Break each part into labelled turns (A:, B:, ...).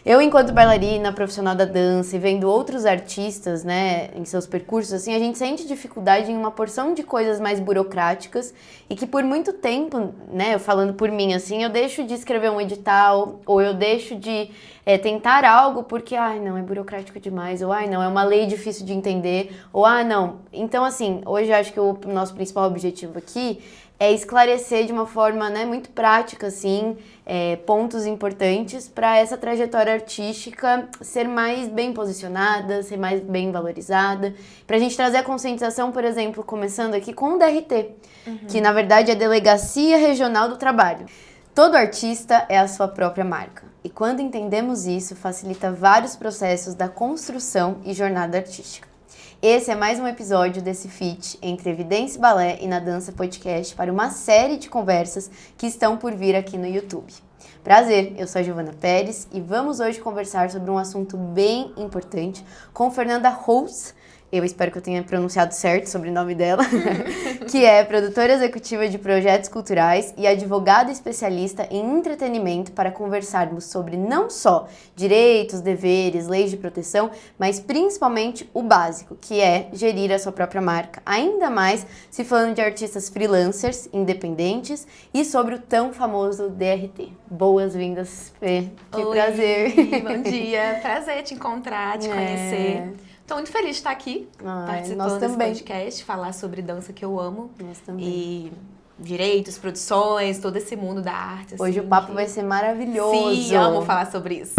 A: Eu, enquanto bailarina, profissional da dança e vendo outros artistas, né, em seus percursos, assim, a gente sente dificuldade em uma porção de coisas mais burocráticas e que por muito tempo, né, eu falando por mim, assim, eu deixo de escrever um edital ou eu deixo de tentar algo porque, ai, não, é burocrático demais, ou ai, não, é uma lei difícil de entender, ou ah, não. Então, assim, hoje eu acho que o nosso principal objetivo aqui é esclarecer de uma forma, né, muito prática, assim, pontos importantes para essa trajetória artística ser mais bem posicionada, ser mais bem valorizada, para a gente trazer a conscientização, por exemplo, começando aqui com o DRT, que na verdade é a Delegacia Regional do Trabalho. Todo artista é a sua própria marca, e quando entendemos isso, facilita vários processos da construção e jornada artística. Esse é mais um episódio desse feat entre Evidência Balé e Na Dança Podcast para uma série de conversas que estão por vir aqui no YouTube. Prazer, eu sou a Giovana Pérez e vamos hoje conversar sobre um assunto bem importante com Fernanda Holtz. Eu espero que eu tenha pronunciado certo o sobrenome dela, que é produtora executiva de projetos culturais e advogada especialista em entretenimento para conversarmos sobre não só direitos, deveres, leis de proteção, mas principalmente o básico, que é gerir a sua própria marca, ainda mais se falando de artistas freelancers, independentes e sobre o tão famoso DRT. Boas-vindas, Fê. Que
B: Oi,
A: prazer.
B: Bom dia, prazer te encontrar, te conhecer. Estou muito feliz de estar aqui, participando desse podcast, falar sobre dança que eu amo.
A: Nós também.
B: E direitos, produções, todo esse mundo da arte.
A: Hoje
B: assim,
A: o papo vai ser maravilhoso.
B: Sim, amo falar sobre isso.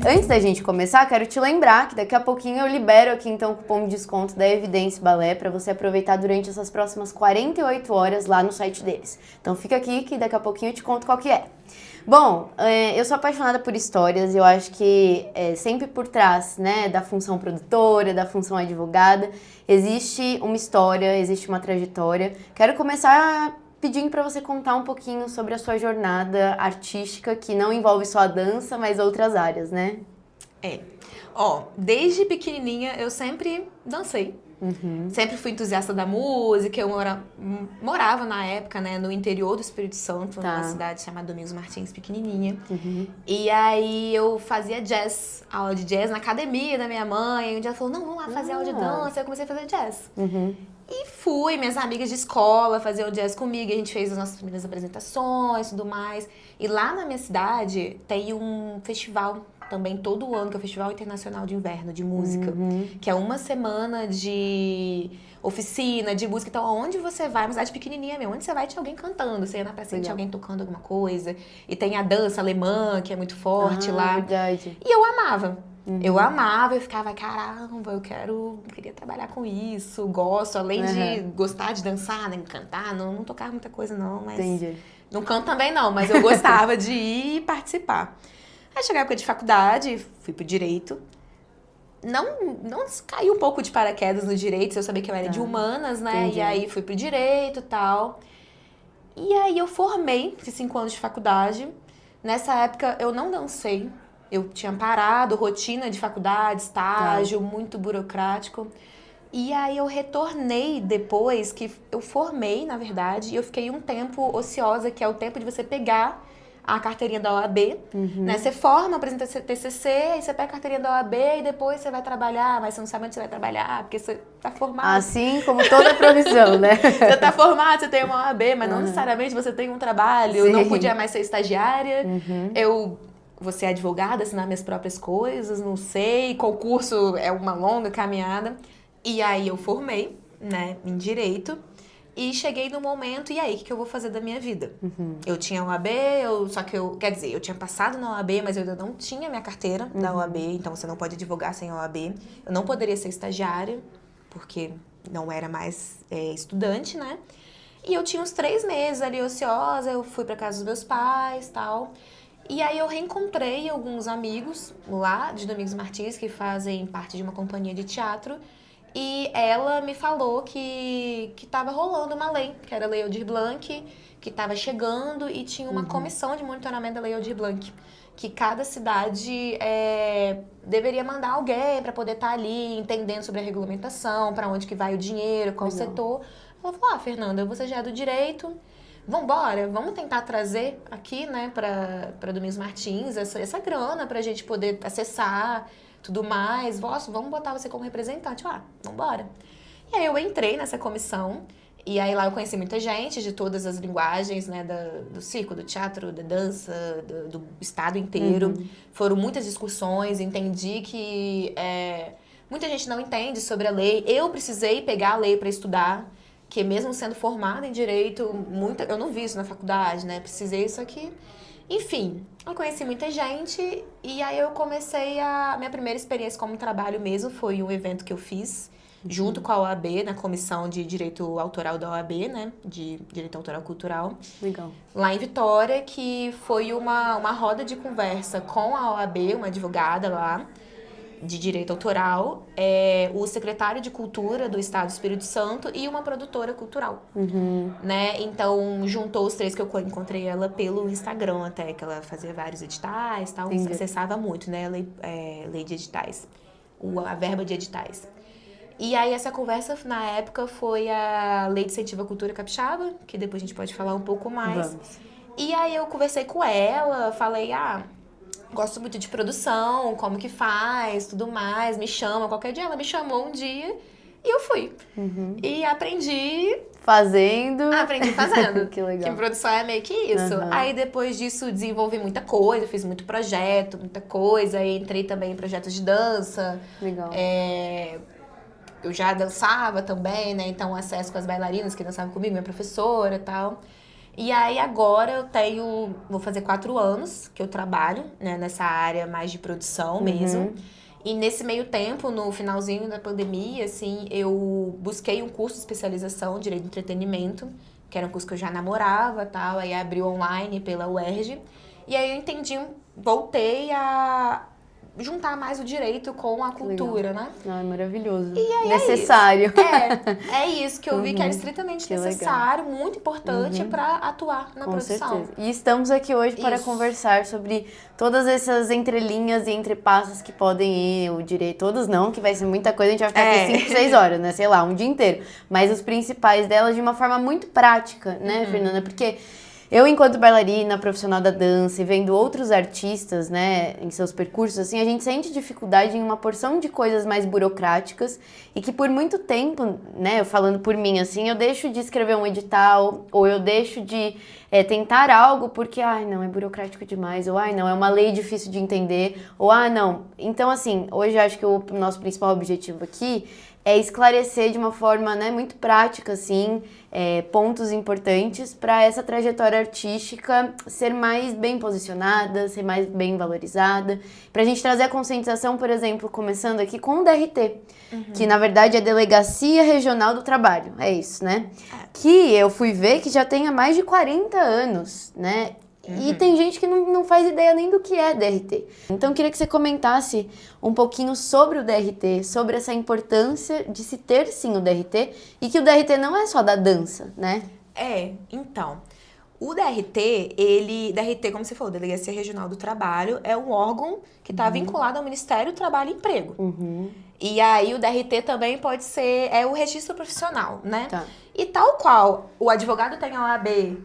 A: Antes da gente começar, quero te lembrar que daqui a pouquinho eu libero aqui então o cupom de desconto da Evidência Balé para você aproveitar durante essas próximas 48 horas lá no site deles. Então fica aqui que daqui a pouquinho eu te conto qual que é. Bom, eu sou apaixonada por histórias e eu acho que sempre por trás, né, da função produtora, da função advogada, existe uma história, existe uma trajetória. Quero começar pedindo para você contar um pouquinho sobre a sua jornada artística, que não envolve só a dança, mas outras áreas, né?
B: Desde pequenininha eu sempre dancei. Sempre fui entusiasta da música, eu morava na época, né, no interior do Espírito Santo, numa cidade chamada Domingos Martins, pequenininha. E aí eu fazia jazz, aula de jazz na academia da minha mãe. Um dia ela falou, não, vamos lá fazer aula de dança. Eu comecei a fazer jazz. E fui, minhas amigas de escola faziam jazz comigo, a gente fez as nossas primeiras apresentações e tudo mais. E lá na minha cidade tem um festival também todo ano, que é o Festival Internacional de Inverno de Música, que é uma semana de oficina, de música. Então, aonde você vai, uma cidade pequenininha mesmo, onde você vai, tinha alguém cantando, você ia na praça, tinha alguém tocando alguma coisa. E tem a dança alemã, que é muito forte lá.
A: Verdade.
B: E eu amava. Eu amava, eu ficava, caramba, queria trabalhar com isso, gosto, além de gostar de dançar, né, cantar, não tocava muita coisa não, mas...
A: Entendi.
B: Não canto também não, mas eu gostava de ir e participar. Aí cheguei a época de faculdade, fui pro direito. Não caiu um pouco de paraquedas no direito, eu sabia que eu era de humanas, né?
A: Entendi.
B: E aí fui pro direito e tal. E aí eu formei, fiz 5 anos de faculdade. Nessa época eu não dancei. Eu tinha parado, rotina de faculdade, estágio, muito burocrático. E aí eu retornei depois que eu formei, na verdade, e eu fiquei um tempo ociosa, que é o tempo de você pegar a carteirinha da OAB, né? Você forma, apresenta seu TCC, aí você pega a carteirinha da OAB e depois você vai trabalhar, mas você não sabe onde você vai trabalhar, porque você tá formado.
A: Assim como toda profissão, né?
B: Você tá formado, você tem uma OAB, mas não necessariamente você tem um trabalho. Eu não podia mais ser estagiária. Vou ser advogada, assinar minhas próprias coisas, não sei. Concurso é uma longa caminhada. E aí eu formei, né, em Direito. E cheguei no momento, e aí, o que eu vou fazer da minha vida? Eu tinha OAB, eu tinha passado na OAB, mas eu ainda não tinha minha carteira da OAB, então você não pode advogar sem OAB. Eu não poderia ser estagiária, porque não era mais estudante, né? E eu tinha uns 3 meses ali ociosa, eu fui pra casa dos meus pais e tal. E aí eu reencontrei alguns amigos lá de Domingos Martins, que fazem parte de uma companhia de teatro. E ela me falou que tava rolando uma lei, que era a Lei Aldir Blanc, que estava chegando e tinha uma comissão de monitoramento da Lei Aldir Blanc. que cada cidade deveria mandar alguém para poder estar ali entendendo sobre a regulamentação, para onde que vai o dinheiro, qual setor. Ela falou, Fernanda, você já é do direito, vambora, vamos tentar trazer aqui, né, para Domingos Martins essa grana para a gente poder acessar tudo mais. Vamos botar você como representante. Vambora. E aí eu entrei nessa comissão. E aí lá eu conheci muita gente de todas as linguagens, né, do circo, do teatro, da dança, do estado inteiro. Foram muitas discussões, entendi que muita gente não entende sobre a lei. Eu precisei pegar a lei para estudar, que mesmo sendo formada em direito, eu não vi isso na faculdade, né, precisei isso aqui. Enfim, eu conheci muita gente e aí eu comecei minha primeira experiência como trabalho mesmo foi um evento que eu fiz, junto com a OAB, na Comissão de Direito Autoral da OAB, né? De Direito Autoral Cultural.
A: Legal.
B: Lá em Vitória, que foi uma roda de conversa com a OAB, uma advogada lá, de Direito Autoral, o secretário de Cultura do Estado do Espírito Santo e uma produtora cultural, né? Então, juntou os três, que eu encontrei ela pelo Instagram até, que ela fazia vários editais e tal, acessava muito, né? Lei de editais, a verba de editais. E aí essa conversa, na época, foi a Lei de Incentivo à Cultura Capixaba, que depois a gente pode falar um pouco mais.
A: Vamos.
B: E aí eu conversei com ela, falei, gosto muito de produção, como que faz, tudo mais, me chama qualquer dia. Ela me chamou um dia e eu fui. E aprendi fazendo.
A: Que legal.
B: Que produção é meio que isso. Aí depois disso desenvolvi muita coisa, fiz muito projeto, muita coisa. Aí entrei também em projetos de dança.
A: Legal.
B: Eu já dançava também, né? Então, acesso com as bailarinas que dançavam comigo, minha professora e tal. E aí, agora vou fazer 4 anos que eu trabalho, né, nessa área mais de produção mesmo. E nesse meio tempo, no finalzinho da pandemia, assim, eu busquei um curso de especialização em Direito do Entretenimento, que era um curso que eu já namorava e tal. Aí abriu online pela UERJ. E aí eu voltei a juntar mais o direito com a cultura, né?
A: É maravilhoso.
B: E aí
A: necessário.
B: É isso que eu vi que era estritamente necessário, muito importante para atuar na produção.
A: Com certeza. E estamos aqui hoje para conversar sobre todas essas entrelinhas e entrepassos que podem ir, o direito, todos não, que vai ser muita coisa, a gente vai ficar aqui 5, 6 horas, né? Sei lá, um dia inteiro. Mas os principais delas de uma forma muito prática, né, Fernanda? Porque eu, enquanto bailarina, profissional da dança e vendo outros artistas, né, em seus percursos, assim, a gente sente dificuldade em uma porção de coisas mais burocráticas e que por muito tempo, né, falando por mim, assim, eu deixo de escrever um edital ou eu deixo de tentar algo porque, não, é burocrático demais, ou, não, é uma lei difícil de entender, ou, não. Então, assim, hoje eu acho que o nosso principal objetivo aqui é esclarecer de uma forma, né, muito prática, assim, pontos importantes para essa trajetória artística ser mais bem posicionada, ser mais bem valorizada. Para a gente trazer a conscientização, por exemplo, começando aqui com o DRT, que na verdade é a Delegacia Regional do Trabalho, é isso, né? Que eu fui ver que já tem há mais de 40 anos, né? E tem gente que não faz ideia nem do que é DRT. Então, eu queria que você comentasse um pouquinho sobre o DRT, sobre essa importância de se ter, sim, o DRT, e que o DRT não é só da dança, né?
B: Então, o DRT, DRT, como você falou, Delegacia Regional do Trabalho, é um órgão que está vinculado ao Ministério do Trabalho e Emprego. E aí, o DRT também pode ser, o registro profissional, né?
A: Tá.
B: E tal qual o advogado tem a OAB,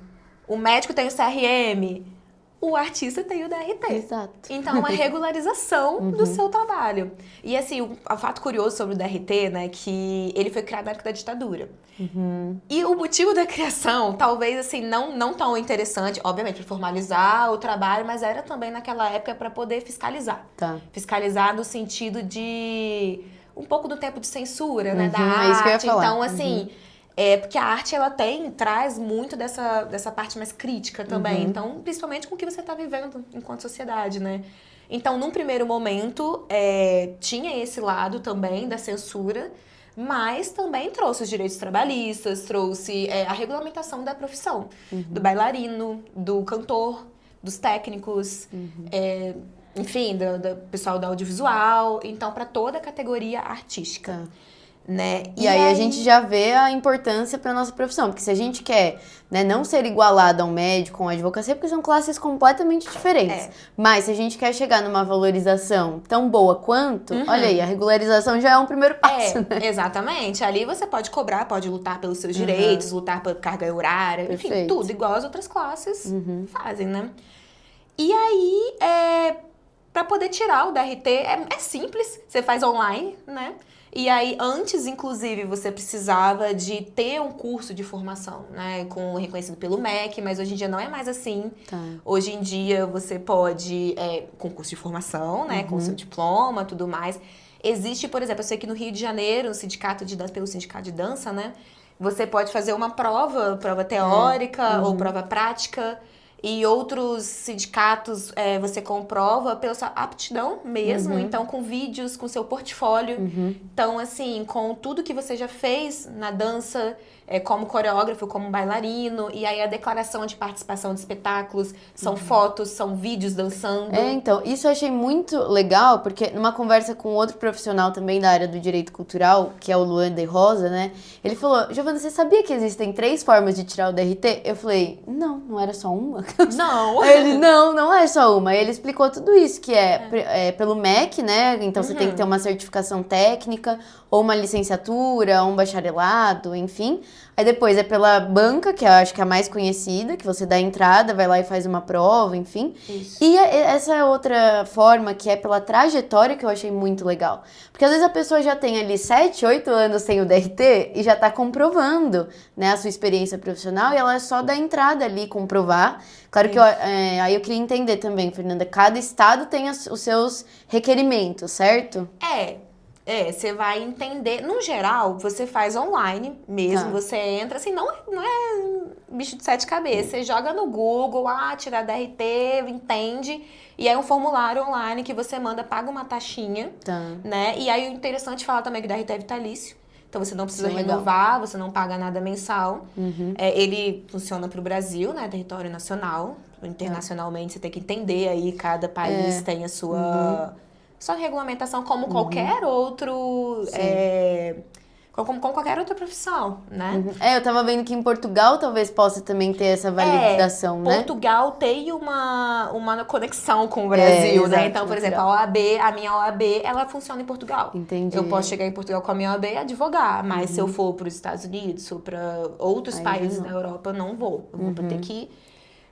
B: o médico tem o CRM, o artista tem o DRT.
A: Exato.
B: Então, é uma regularização do seu trabalho. E assim, o fato curioso sobre o DRT, né, que ele foi criado na época da ditadura. E o motivo da criação, talvez assim, não tão interessante, obviamente, para formalizar o trabalho, mas era também naquela época para poder fiscalizar.
A: Tá.
B: Fiscalizar no sentido de um pouco do tempo de censura, né, da
A: é isso que eu ia
B: arte.
A: falar.
B: Então, assim, porque a arte, ela traz muito dessa parte mais crítica também. Então, principalmente com o que você está vivendo enquanto sociedade, né? Então, num primeiro momento, tinha esse lado também da censura, mas também trouxe os direitos trabalhistas, trouxe a regulamentação da profissão, do bailarino, do cantor, dos técnicos, enfim, do pessoal da audiovisual. Então, para toda a categoria artística. né?
A: E aí a gente já vê a importância para nossa profissão, porque se a gente quer, né, não ser igualado ao médico, com a advocacia, porque são classes completamente diferentes. Mas se a gente quer chegar numa valorização tão boa quanto, olha aí, a regularização já é um primeiro passo, né?
B: Exatamente. Ali você pode cobrar, pode lutar pelos seus direitos, lutar por carga horária,
A: Perfeito.
B: enfim, tudo igual as outras classes fazem, né? E aí, para poder tirar o DRT, é simples, você faz online, né? E aí, antes, inclusive, você precisava de ter um curso de formação, né? Reconhecido pelo MEC, mas hoje em dia não é mais assim.
A: Tá.
B: Hoje em dia, você pode, com curso de formação, né? Com seu diploma, tudo mais. Existe, por exemplo, eu sei que no Rio de Janeiro, no sindicato de dança, pelo sindicato de dança, né? Você pode fazer uma prova teórica ou prova prática. E outros sindicatos você comprova pela sua aptidão mesmo, então com vídeos, com seu portfólio. Então, assim, com tudo que você já fez na dança, como coreógrafo, como bailarino, e aí a declaração de participação de espetáculos, são fotos, são vídeos dançando.
A: Então, isso eu achei muito legal, porque numa conversa com outro profissional também da área do direito cultural, que é o Luan de Rosa, né? Ele falou, Giovana, você sabia que existem 3 formas de tirar o DRT? Eu falei, não era só uma?
B: Não!
A: Aí ele, não é só uma. Aí ele explicou tudo isso, que é pelo MEC, né? Então você tem que ter uma certificação técnica, ou uma licenciatura, ou um bacharelado, enfim. Aí depois é pela banca, que eu acho que é a mais conhecida, que você dá a entrada, vai lá e faz uma prova, enfim.
B: Isso.
A: E essa outra forma, que é pela trajetória, que eu achei muito legal. Porque às vezes a pessoa já tem ali 7, 8 anos sem o DRT e já tá comprovando, né, a sua experiência profissional, e ela é só dar entrada ali, comprovar. Claro que aí eu queria entender também, Fernanda, cada estado tem os seus requerimentos, certo?
B: Você vai entender. No geral, você faz online mesmo. Você entra, assim, não é bicho de 7 cabeças. Você joga no Google, tirar DRT, entende. E aí um formulário online que você manda, paga uma taxinha, né? E aí o interessante é falar também que o DRT é vitalício. Então você não precisa renovar, você não paga nada mensal. Ele funciona para o Brasil, né? Território nacional. Internacionalmente, você tem que entender aí, cada país tem a sua... Só regulamentação como qualquer outro... como qualquer outra profissão, né?
A: Eu tava vendo que em Portugal talvez possa também ter essa validação, né?
B: Portugal tem uma conexão com o Brasil, né?
A: Exato,
B: Então, por exemplo, a minha OAB, ela funciona em Portugal.
A: Entendi.
B: Eu posso chegar em Portugal com a minha OAB e advogar, mas se eu for para os Estados Unidos ou para outros países da Europa, eu não vou. Eu vou ter que...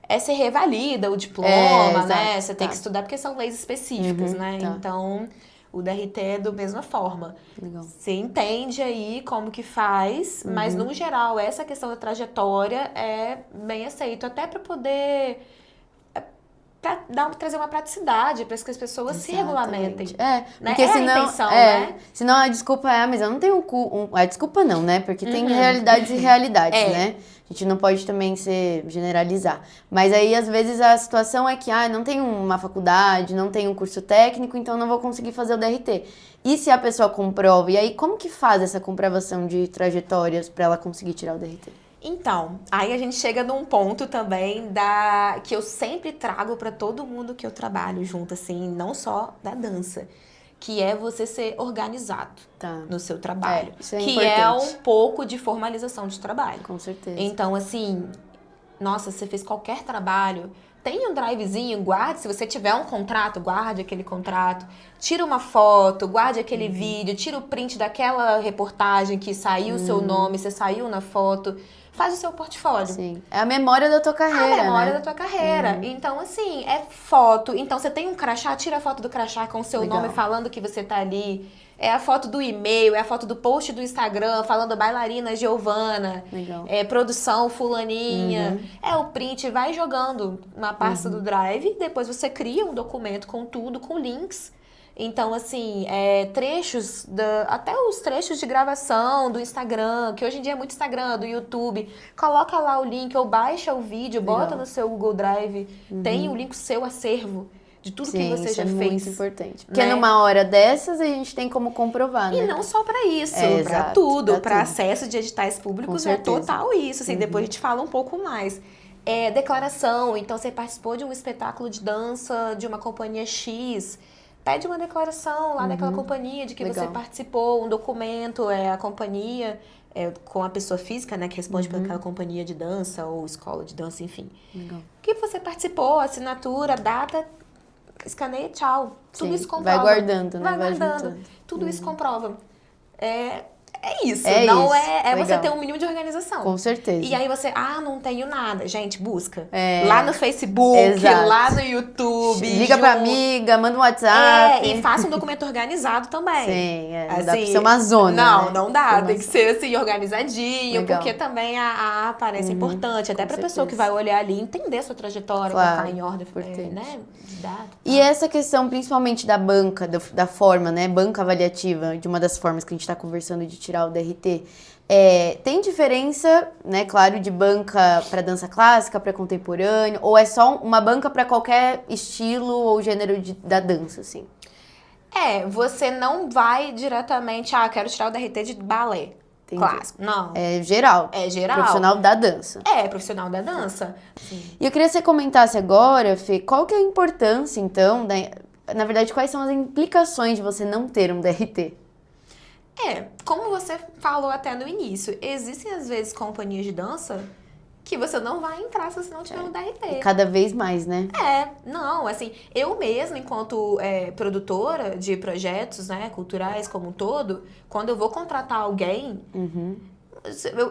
B: Você revalida o diploma, né? Você tem que estudar, porque são leis específicas, né? Então, o DRT é da mesma forma.
A: Legal.
B: Você entende aí como que faz, mas, no geral, essa questão da trajetória é bem aceito. Até para poder... trazer uma praticidade para que as pessoas se regulamentem.
A: Porque senão,
B: a intenção, né?
A: Senão a desculpa mas eu não tenho a desculpa não, né? Porque tem realidades e realidades, né? A gente não pode também generalizar. Mas aí, às vezes, a situação é que, não tenho uma faculdade, não tenho um curso técnico, então não vou conseguir fazer o DRT. E se a pessoa comprova? E aí, como que faz essa comprovação de trajetórias para ela conseguir tirar o DRT?
B: Então, aí a gente chega num ponto também que eu sempre trago para todo mundo que eu trabalho junto, assim, não só da dança, que é você ser organizado no seu trabalho.
A: Isso é
B: que
A: importante.
B: é um pouco de formalização de trabalho.
A: Com certeza.
B: Então, assim, nossa, você fez qualquer trabalho, tem um drivezinho, guarde, se você tiver um contrato, guarde aquele contrato, tira uma foto, guarde aquele vídeo, tira o print daquela reportagem que saiu o seu nome, você saiu na foto, faz o seu portfólio.
A: Sim, é a memória da tua carreira,
B: A memória da tua carreira. Então, assim, é foto. Então, você tem um crachá, tira a foto do crachá com o seu nome falando que você tá ali. É a foto do e-mail, é a foto do post do Instagram falando bailarina Giovana.
A: Legal.
B: É produção fulaninha. É o print, vai jogando na pasta do Drive. Depois você cria um documento com tudo, com links. Então, assim, trechos, até os trechos de gravação do Instagram, que hoje em dia é muito Instagram, do YouTube, coloca lá o link ou baixa o vídeo, bota no seu Google Drive, tem o link, seu acervo de tudo que você já fez.
A: Isso é muito importante. Porque numa hora dessas a gente tem como comprovar, né?
B: E não só para isso, para tudo, para acesso de editais públicos é total isso. Assim, depois a gente fala um pouco mais. Declaração, então você participou de um espetáculo de dança de uma companhia X, pede uma declaração lá daquela companhia de que você participou, um documento, a companhia, com a pessoa física, né, que responde por aquela companhia de dança ou escola de dança, enfim.
A: Legal.
B: Que você participou, assinatura, data, escaneia, tchau. Tudo isso comprova.
A: Vai guardando, né?
B: Vai guardando.
A: Juntando.
B: Tudo isso comprova. É isso,
A: É
B: não
A: isso.
B: é você
A: Legal.
B: ter um mínimo de organização.
A: Com certeza.
B: E aí você, não tenho nada. Gente, busca.
A: É.
B: Lá no Facebook,
A: Exato.
B: lá no YouTube.
A: Liga pra amiga, manda um WhatsApp.
B: E faça um documento organizado também.
A: Sim,
B: assim,
A: não dá pra ser uma zona.
B: Não,
A: né?
B: não dá. Tem que ser assim, organizadinho,
A: Legal.
B: porque também a aparência é importante. Até pra
A: certeza.
B: pessoa que vai olhar ali, entender a sua trajetória,
A: Claro,
B: colocar em ordem,
A: importante.
B: né? De data.
A: E essa questão, principalmente da banca, da forma, né? Banca avaliativa, de uma das formas que a gente tá conversando de tirar o DRT. Tem diferença, né, claro, de banca para dança clássica, para contemporâneo, ou é só uma banca para qualquer estilo ou gênero da dança, assim?
B: Você não vai diretamente, quero tirar o DRT de balé.
A: Entendi.
B: Clássico. Não.
A: É geral.
B: É geral.
A: Profissional da dança.
B: Profissional da dança. Sim.
A: E eu queria que você comentasse agora, Fê, qual que é a importância, então, na verdade, quais são as implicações de você não ter um DRT?
B: Como você falou até no início, existem às vezes companhias de dança que você não vai entrar se você não tiver um DRT.
A: Cada vez mais, né?
B: Não, assim, eu mesma, enquanto produtora de projetos, né, culturais como um todo, quando eu vou contratar alguém,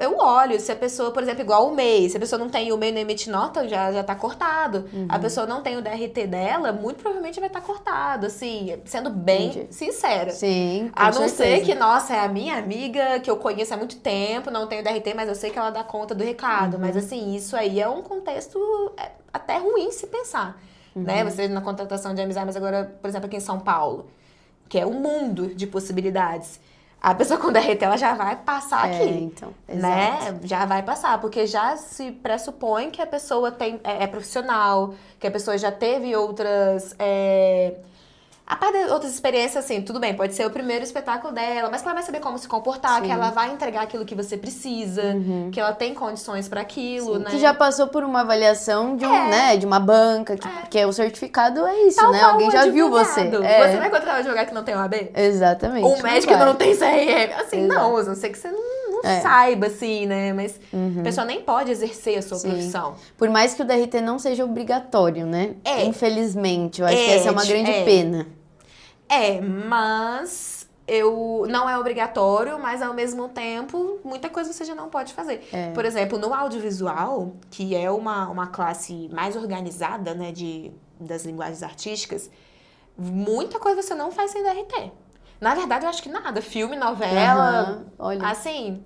B: eu olho se a pessoa, por exemplo, igual o MEI, se a pessoa não tem o MEI no emite nota, já tá cortado. A pessoa não tem o DRT dela, muito provavelmente vai estar cortado, assim, sendo bem sincera.
A: Sim, com
B: A não
A: certeza.
B: ser que, nossa, é a minha amiga que eu conheço há muito tempo, não tem o DRT, mas eu sei que ela dá conta do recado. Mas, assim, isso aí é um contexto até ruim se pensar, né? Você na contratação de amizade, mas agora, por exemplo, aqui em São Paulo, que é um mundo de possibilidades. A pessoa com DRT, ela já vai passar aqui,
A: então,
B: né?
A: exato.
B: Já vai passar, porque já se pressupõe que a pessoa é profissional, que a pessoa já teve outras... A parte de outras experiências, assim, tudo bem, pode ser o primeiro espetáculo dela, mas que ela vai saber como se comportar, que ela vai entregar aquilo que você precisa, que ela tem condições para aquilo, né?
A: Que já passou por uma avaliação de uma banca, que o certificado é isso,
B: Tal
A: né?
B: qual
A: Alguém
B: um
A: já viu
B: advogado.
A: você.
B: Você vai contratar um advogado que não tem OAB?
A: Exatamente.
B: Um médico que
A: vai.
B: não tem CRM. Assim,
A: Exato.
B: não, a não ser que você não saiba, assim, né? Mas a pessoa nem pode exercer a sua profissão.
A: Por mais que o DRT não seja obrigatório, né? Infelizmente, eu acho que essa é uma grande pena.
B: Mas não é obrigatório, mas ao mesmo tempo, muita coisa você já não pode fazer. Por exemplo, no audiovisual, que é uma classe mais organizada, né, das linguagens artísticas, muita coisa você não faz sem DRT. Na verdade, eu acho que nada. Filme, novela,
A: olha.
B: Assim...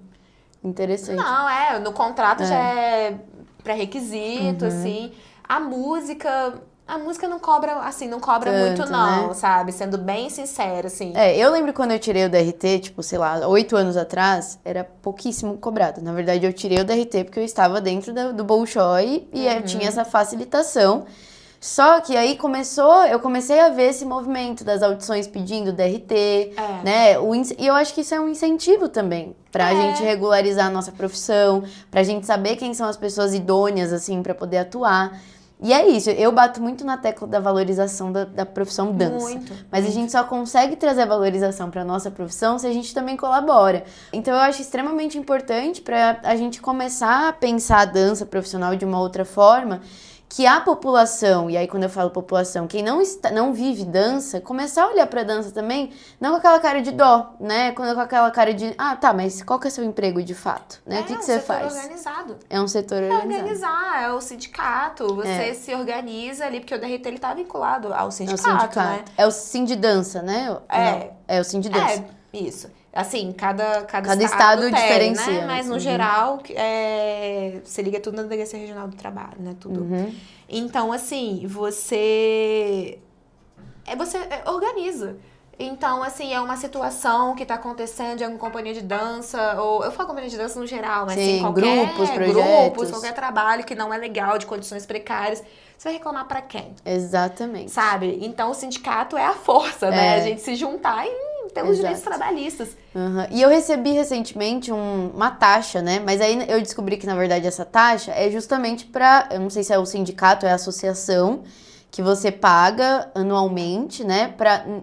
A: Interessante.
B: Não, no contrato já é pré-requisito, assim. A música não cobra, assim, não cobra
A: Tanto,
B: muito não,
A: né?
B: sabe? Sendo bem sincera, assim.
A: Eu lembro quando eu tirei o DRT, tipo, sei lá, 8 anos atrás, era pouquíssimo cobrado. Na verdade, eu tirei o DRT porque eu estava dentro do Bolshoi e eu tinha essa facilitação. Só que aí eu comecei a ver esse movimento das audições pedindo DRT, né? E eu acho que isso é um incentivo também pra gente regularizar a nossa profissão, pra gente saber quem são as pessoas idôneas, assim, pra poder atuar. E é isso, eu bato muito na tecla da valorização da profissão dança.
B: Muito.
A: Mas a gente só consegue trazer valorização pra nossa profissão se a gente também colabora. Então eu acho extremamente importante pra a gente começar a pensar a dança profissional de uma outra forma, que a população, e aí quando eu falo população, quem não vive dança, começar a olhar pra dança também, não com aquela cara de dó, né? Com aquela cara de, mas qual que é seu emprego de fato? Né? O que você faz?
B: Organizado.
A: É um setor organizado.
B: É o sindicato, você se organiza ali, porque o DRT ele tá vinculado ao sindicato, né?
A: É o Sindidança, né? É o Sindidança.
B: Isso. Assim, cada
A: estado
B: tem,
A: diferencia.
B: Né? Mas, no geral, você liga tudo na Delegacia Regional do Trabalho, né? Tudo. Então, assim, você organiza. Então, assim, é uma situação que tá acontecendo em alguma companhia de dança, ou eu falo companhia de dança no geral, mas
A: sim,
B: assim, qualquer
A: projetos,
B: qualquer trabalho que não é legal, de condições precárias, você vai reclamar pra quem?
A: Exatamente.
B: Sabe? Então, o sindicato é a força, né? A gente se juntar pelos direitos trabalhistas.
A: E eu recebi recentemente uma taxa, né? Mas aí eu descobri que, na verdade, essa taxa é justamente eu não sei se é o sindicato, é a associação, que você paga anualmente, né?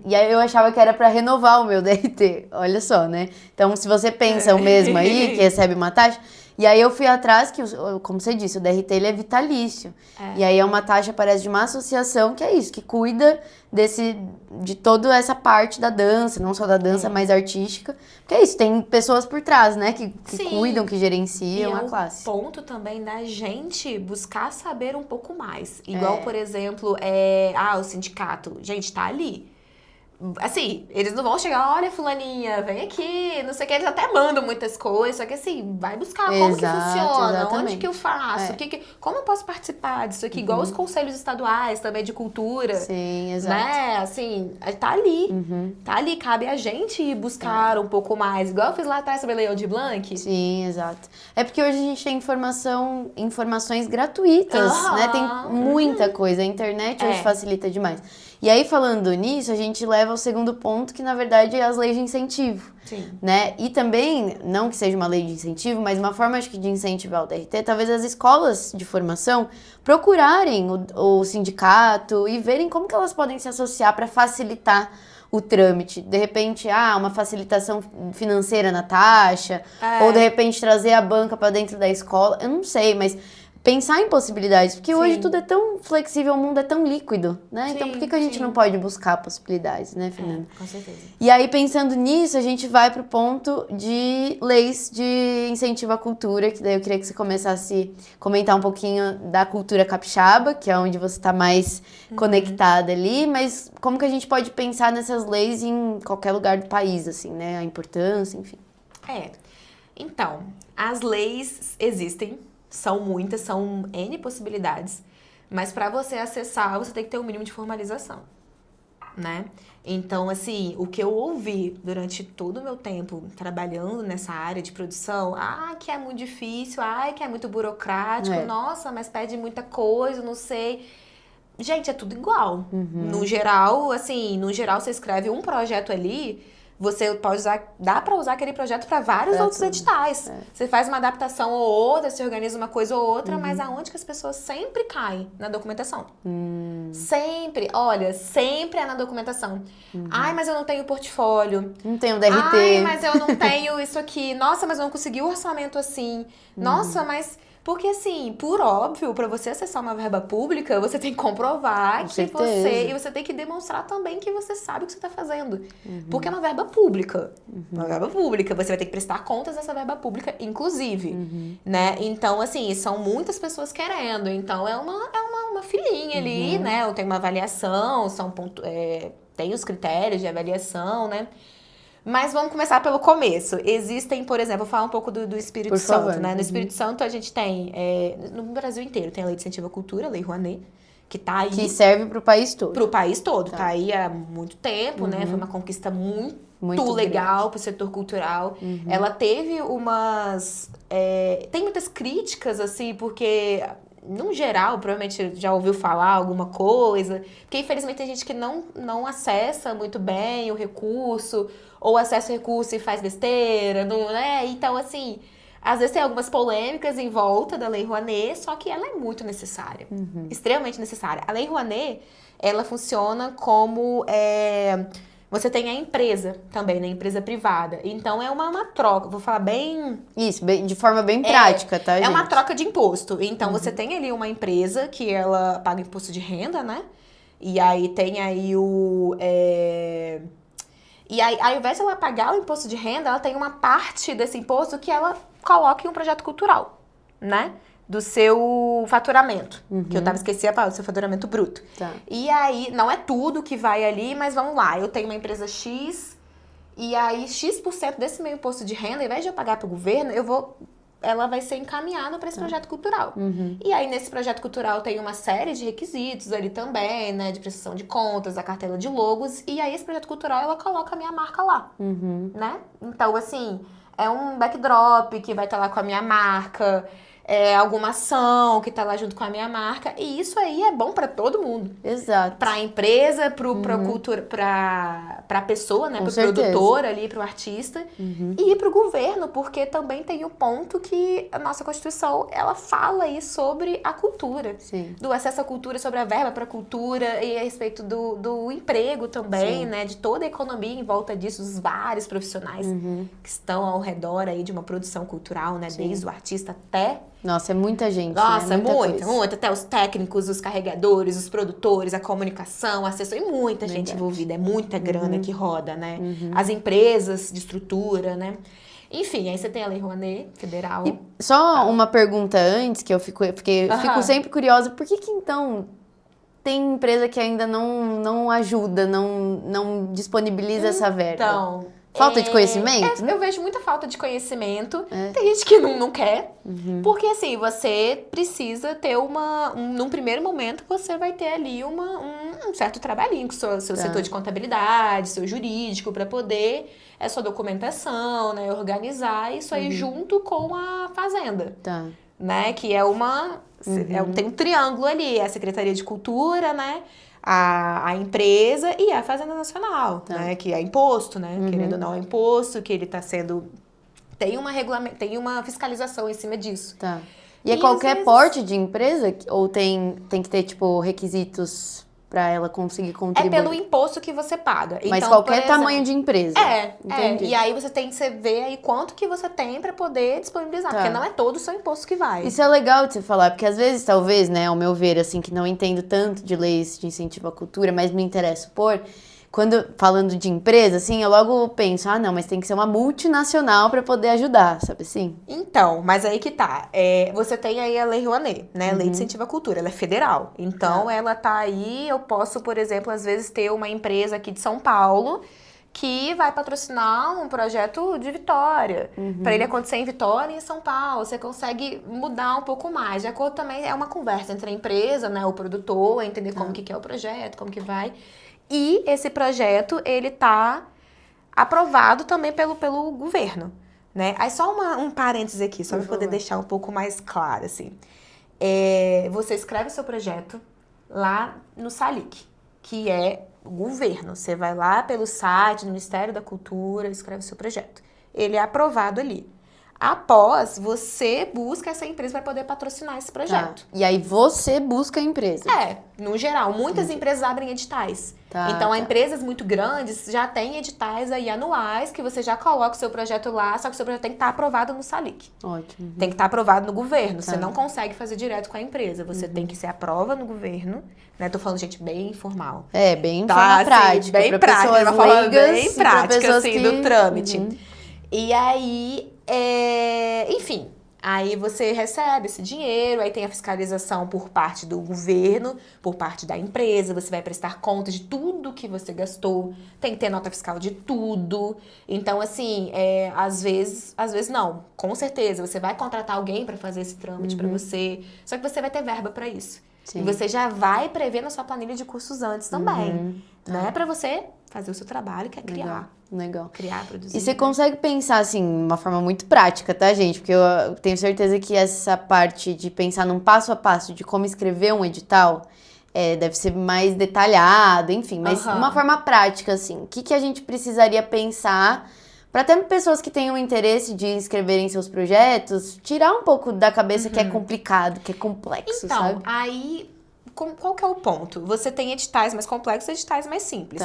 A: E aí eu achava que era para renovar o meu DRT, olha só, né? Então, se você pensa o mesmo aí, que recebe uma taxa... E aí eu fui atrás, que, como você disse, o DRT ele é vitalício. E aí é uma taxa, parece, de uma associação que é isso, que cuida de toda essa parte da dança, não só da dança, mas artística. Porque é isso, tem pessoas por trás, né, que cuidam, que gerenciam a classe.
B: E é o ponto também da gente buscar saber um pouco mais. Igual, por exemplo, o sindicato. Gente, tá ali. Assim, eles não vão chegar, olha, fulaninha, vem aqui, não sei o que, eles até mandam muitas coisas, só que assim, vai buscar como que funciona,
A: exatamente.
B: onde que eu faço, como eu posso participar disso aqui, igual os conselhos estaduais também de cultura.
A: Sim, exato.
B: Né, assim, tá ali, cabe a gente ir buscar um pouco mais, igual eu fiz lá atrás sobre a Lei Aldir Blanc.
A: Sim, exato. É porque hoje a gente tem informações gratuitas, né, tem muita coisa, a internet hoje facilita demais. E aí, falando nisso, a gente leva ao segundo ponto, que na verdade é as leis de incentivo.
B: Sim.
A: Né? E também, não que seja uma lei de incentivo, mas uma forma, acho que, de incentivar o DRT, talvez as escolas de formação procurarem o sindicato e verem como que elas podem se associar para facilitar o trâmite. De repente, uma facilitação financeira na taxa, ou de repente trazer a banca para dentro da escola, eu não sei, mas... Pensar em possibilidades, porque hoje tudo é tão flexível, o mundo é tão líquido, né? Então por que a gente não pode buscar possibilidades, né, Fernanda?
B: Com certeza.
A: E aí, pensando nisso, a gente vai pro ponto de leis de incentivo à cultura, que daí eu queria que você começasse a comentar um pouquinho da cultura capixaba, que é onde você está mais conectada ali, mas como que a gente pode pensar nessas leis em qualquer lugar do país, assim, né? A importância, enfim.
B: Então, as leis existem. São muitas, são N possibilidades, mas para você acessar, você tem que ter um mínimo de formalização, né? Então, assim, o que eu ouvi durante todo o meu tempo trabalhando nessa área de produção, que é muito difícil, que é muito burocrático, nossa, mas pede muita coisa, não sei. Gente, é tudo igual. No geral, você escreve um projeto ali, você pode usar, dá para usar aquele projeto para vários outros editais. Você faz uma adaptação ou outra, você organiza uma coisa ou outra, mas aonde que as pessoas sempre caem? Na documentação. Sempre, olha, sempre é na documentação. Mas eu não tenho portfólio.
A: Não tenho DRT.
B: Mas eu não tenho isso aqui. Nossa, mas eu não consegui o orçamento assim. Nossa, mas... Porque, assim, por óbvio, para você acessar uma verba pública, você tem que comprovar que você... E você tem que demonstrar também que você sabe o que você está fazendo. Porque é uma verba pública. Uma verba pública. Você vai ter que prestar contas dessa verba pública, inclusive. Né? Então, assim, são muitas pessoas querendo. Então, é uma filinha ali, né? Tem uma avaliação, tem os critérios de avaliação, né? Mas vamos começar pelo começo. Existem, por exemplo, vou falar um pouco do Espírito Santo, né? No Espírito Santo a gente tem, no Brasil inteiro, tem a Lei de Incentivo à Cultura, a Lei Rouanet, que tá aí...
A: Que serve pro país todo.
B: Pro país todo. Tá aí há muito tempo, né? Foi uma conquista muito legal pro setor cultural. Ela teve umas... tem muitas críticas, assim, porque... No geral, provavelmente já ouviu falar alguma coisa, porque infelizmente tem gente que não acessa muito bem o recurso, ou acessa o recurso e faz besteira, né? Então, assim, às vezes tem algumas polêmicas em volta da Lei Rouanet, só que ela é muito necessária, extremamente necessária. A Lei Rouanet, ela funciona como... Você tem a empresa também, né? Empresa privada. Então, é uma troca. Vou falar bem...
A: Isso, de forma bem prática, tá, gente?
B: É uma troca de imposto. Então, você tem ali uma empresa que ela paga imposto de renda, né? E aí, tem aí o... E aí, ao invés de ela pagar o imposto de renda, ela tem uma parte desse imposto que ela coloca em um projeto cultural, né? Do seu faturamento, que eu tava esquecendo a palavra, do seu faturamento bruto.
A: Tá.
B: E aí, não é tudo que vai ali, mas vamos lá, eu tenho uma empresa X, e aí X% desse meu imposto de renda, ao invés de eu pagar pro governo, ela vai ser encaminhada para esse projeto cultural. E aí, nesse projeto cultural, tem uma série de requisitos ali também, né, de prestação de contas, a cartela de logos, e aí esse projeto cultural, ela coloca a minha marca lá, né? Então, assim, é um backdrop que vai estar lá com a minha marca. alguma ação que tá lá junto com a minha marca. E isso aí é bom para todo mundo.
A: Exato.
B: Pra empresa, pra cultura, pra pessoa, né?
A: Com
B: Pro
A: certeza.
B: produtor ali, pro artista. E pro governo, porque também tem o ponto que a nossa Constituição, ela fala aí sobre a cultura.
A: Sim.
B: Do acesso à cultura, sobre a verba pra cultura e a respeito do emprego também,
A: Sim.
B: né? De toda a economia em volta disso, os vários profissionais que estão ao redor aí de uma produção cultural, né?
A: Sim.
B: Desde o artista até...
A: Nossa, é muita gente,
B: Nossa,
A: né? Muita coisa.
B: muito. Até os técnicos, os carregadores, os produtores, a comunicação, a assessor, e muita gente envolvida. É muita grana que roda, né? As empresas de estrutura, né? Enfim, aí você tem a Lei Rouanet Federal.
A: E só uma pergunta antes, que eu fico sempre curiosa. Por que então tem empresa que ainda não ajuda, não disponibiliza essa verba?
B: Então...
A: Falta de conhecimento?
B: Eu vejo muita falta de conhecimento. Tem gente que não quer. Porque, assim, você precisa ter num primeiro momento, você vai ter ali um certo trabalhinho com o seu setor de contabilidade, seu jurídico, para poder sua documentação, né? Organizar isso aí junto com a fazenda.
A: Tá.
B: Né? Que tem um triângulo ali. A Secretaria de Cultura, né? A empresa e a Fazenda Nacional, né? Que é imposto, né? Querendo ou não, é imposto, que ele tá sendo... Tem uma fiscalização em cima disso.
A: Tá. E é qualquer porte de empresa? Ou tem que ter, tipo, requisitos pra ela conseguir contribuir?
B: É pelo imposto que você paga.
A: Mas
B: então,
A: qualquer tamanho de empresa?
B: Entendi. E aí você tem que ver aí quanto que você tem pra poder disponibilizar. Porque não é todo o seu imposto que vai.
A: Isso é legal de você falar, porque às vezes, talvez, né, ao meu ver, assim, que não entendo tanto de leis de incentivo à cultura, mas me interesso falando de empresa, assim, eu logo penso, não, mas tem que ser uma multinacional pra poder ajudar, sabe assim?
B: Então, mas aí que tá. Você tem aí a Lei Rouanet, né? Lei de Incentivo à Cultura. Ela é federal. Então, ela tá aí, eu posso, por exemplo, às vezes ter uma empresa aqui de São Paulo que vai patrocinar um projeto de Vitória. Para ele acontecer em Vitória e em São Paulo. Você consegue mudar um pouco mais. De acordo também, é uma conversa entre a empresa, né? O produtor, entender como que é o projeto, como que vai... E esse projeto, ele tá aprovado também pelo governo, né? Aí só um parênteses aqui, só para poder deixar um pouco mais claro, assim. Você escreve o seu projeto lá no SALIC, que é o governo. Você vai lá pelo site do Ministério da Cultura, escreve o seu projeto. Ele é aprovado ali. Após, você busca essa empresa para poder patrocinar esse projeto.
A: E aí você busca a empresa.
B: No geral. Muitas empresas abrem editais. Então, empresas muito grandes já têm editais aí anuais que você já coloca o seu projeto lá, só que o seu projeto tem que estar aprovado no SALIC.
A: Ótimo.
B: Tem que estar aprovado no governo. Você não consegue fazer direto com a empresa. Você tem que se aprova no governo. Né? Tô falando, gente, bem informal.
A: Bem forma prática.
B: Bem prática. Uma forma bem prática, assim, do trâmite. E aí... enfim, aí você recebe esse dinheiro, aí tem a fiscalização por parte do governo, por parte da empresa, você vai prestar conta de tudo que você gastou, tem que ter nota fiscal de tudo. Então, assim, às vezes não, com certeza, você vai contratar alguém para fazer esse trâmite para você, só que você vai ter verba para isso. Sim. E você já vai prever na sua planilha de cursos antes também, né? Para você fazer o seu trabalho, que é criar.
A: Legal.
B: Criar, produzir.
A: E você consegue pensar, assim, de uma forma muito prática, tá, gente? Porque eu tenho certeza que essa parte de pensar num passo a passo de como escrever um edital deve ser mais detalhado, enfim. Mas de uma forma prática, assim, o que a gente precisaria pensar para até pessoas que tenham interesse de escreverem seus projetos, tirar um pouco da cabeça que é complicado, que é complexo, sabe?
B: Então, aí... Qual que é o ponto? Você tem editais mais complexos e editais mais simples.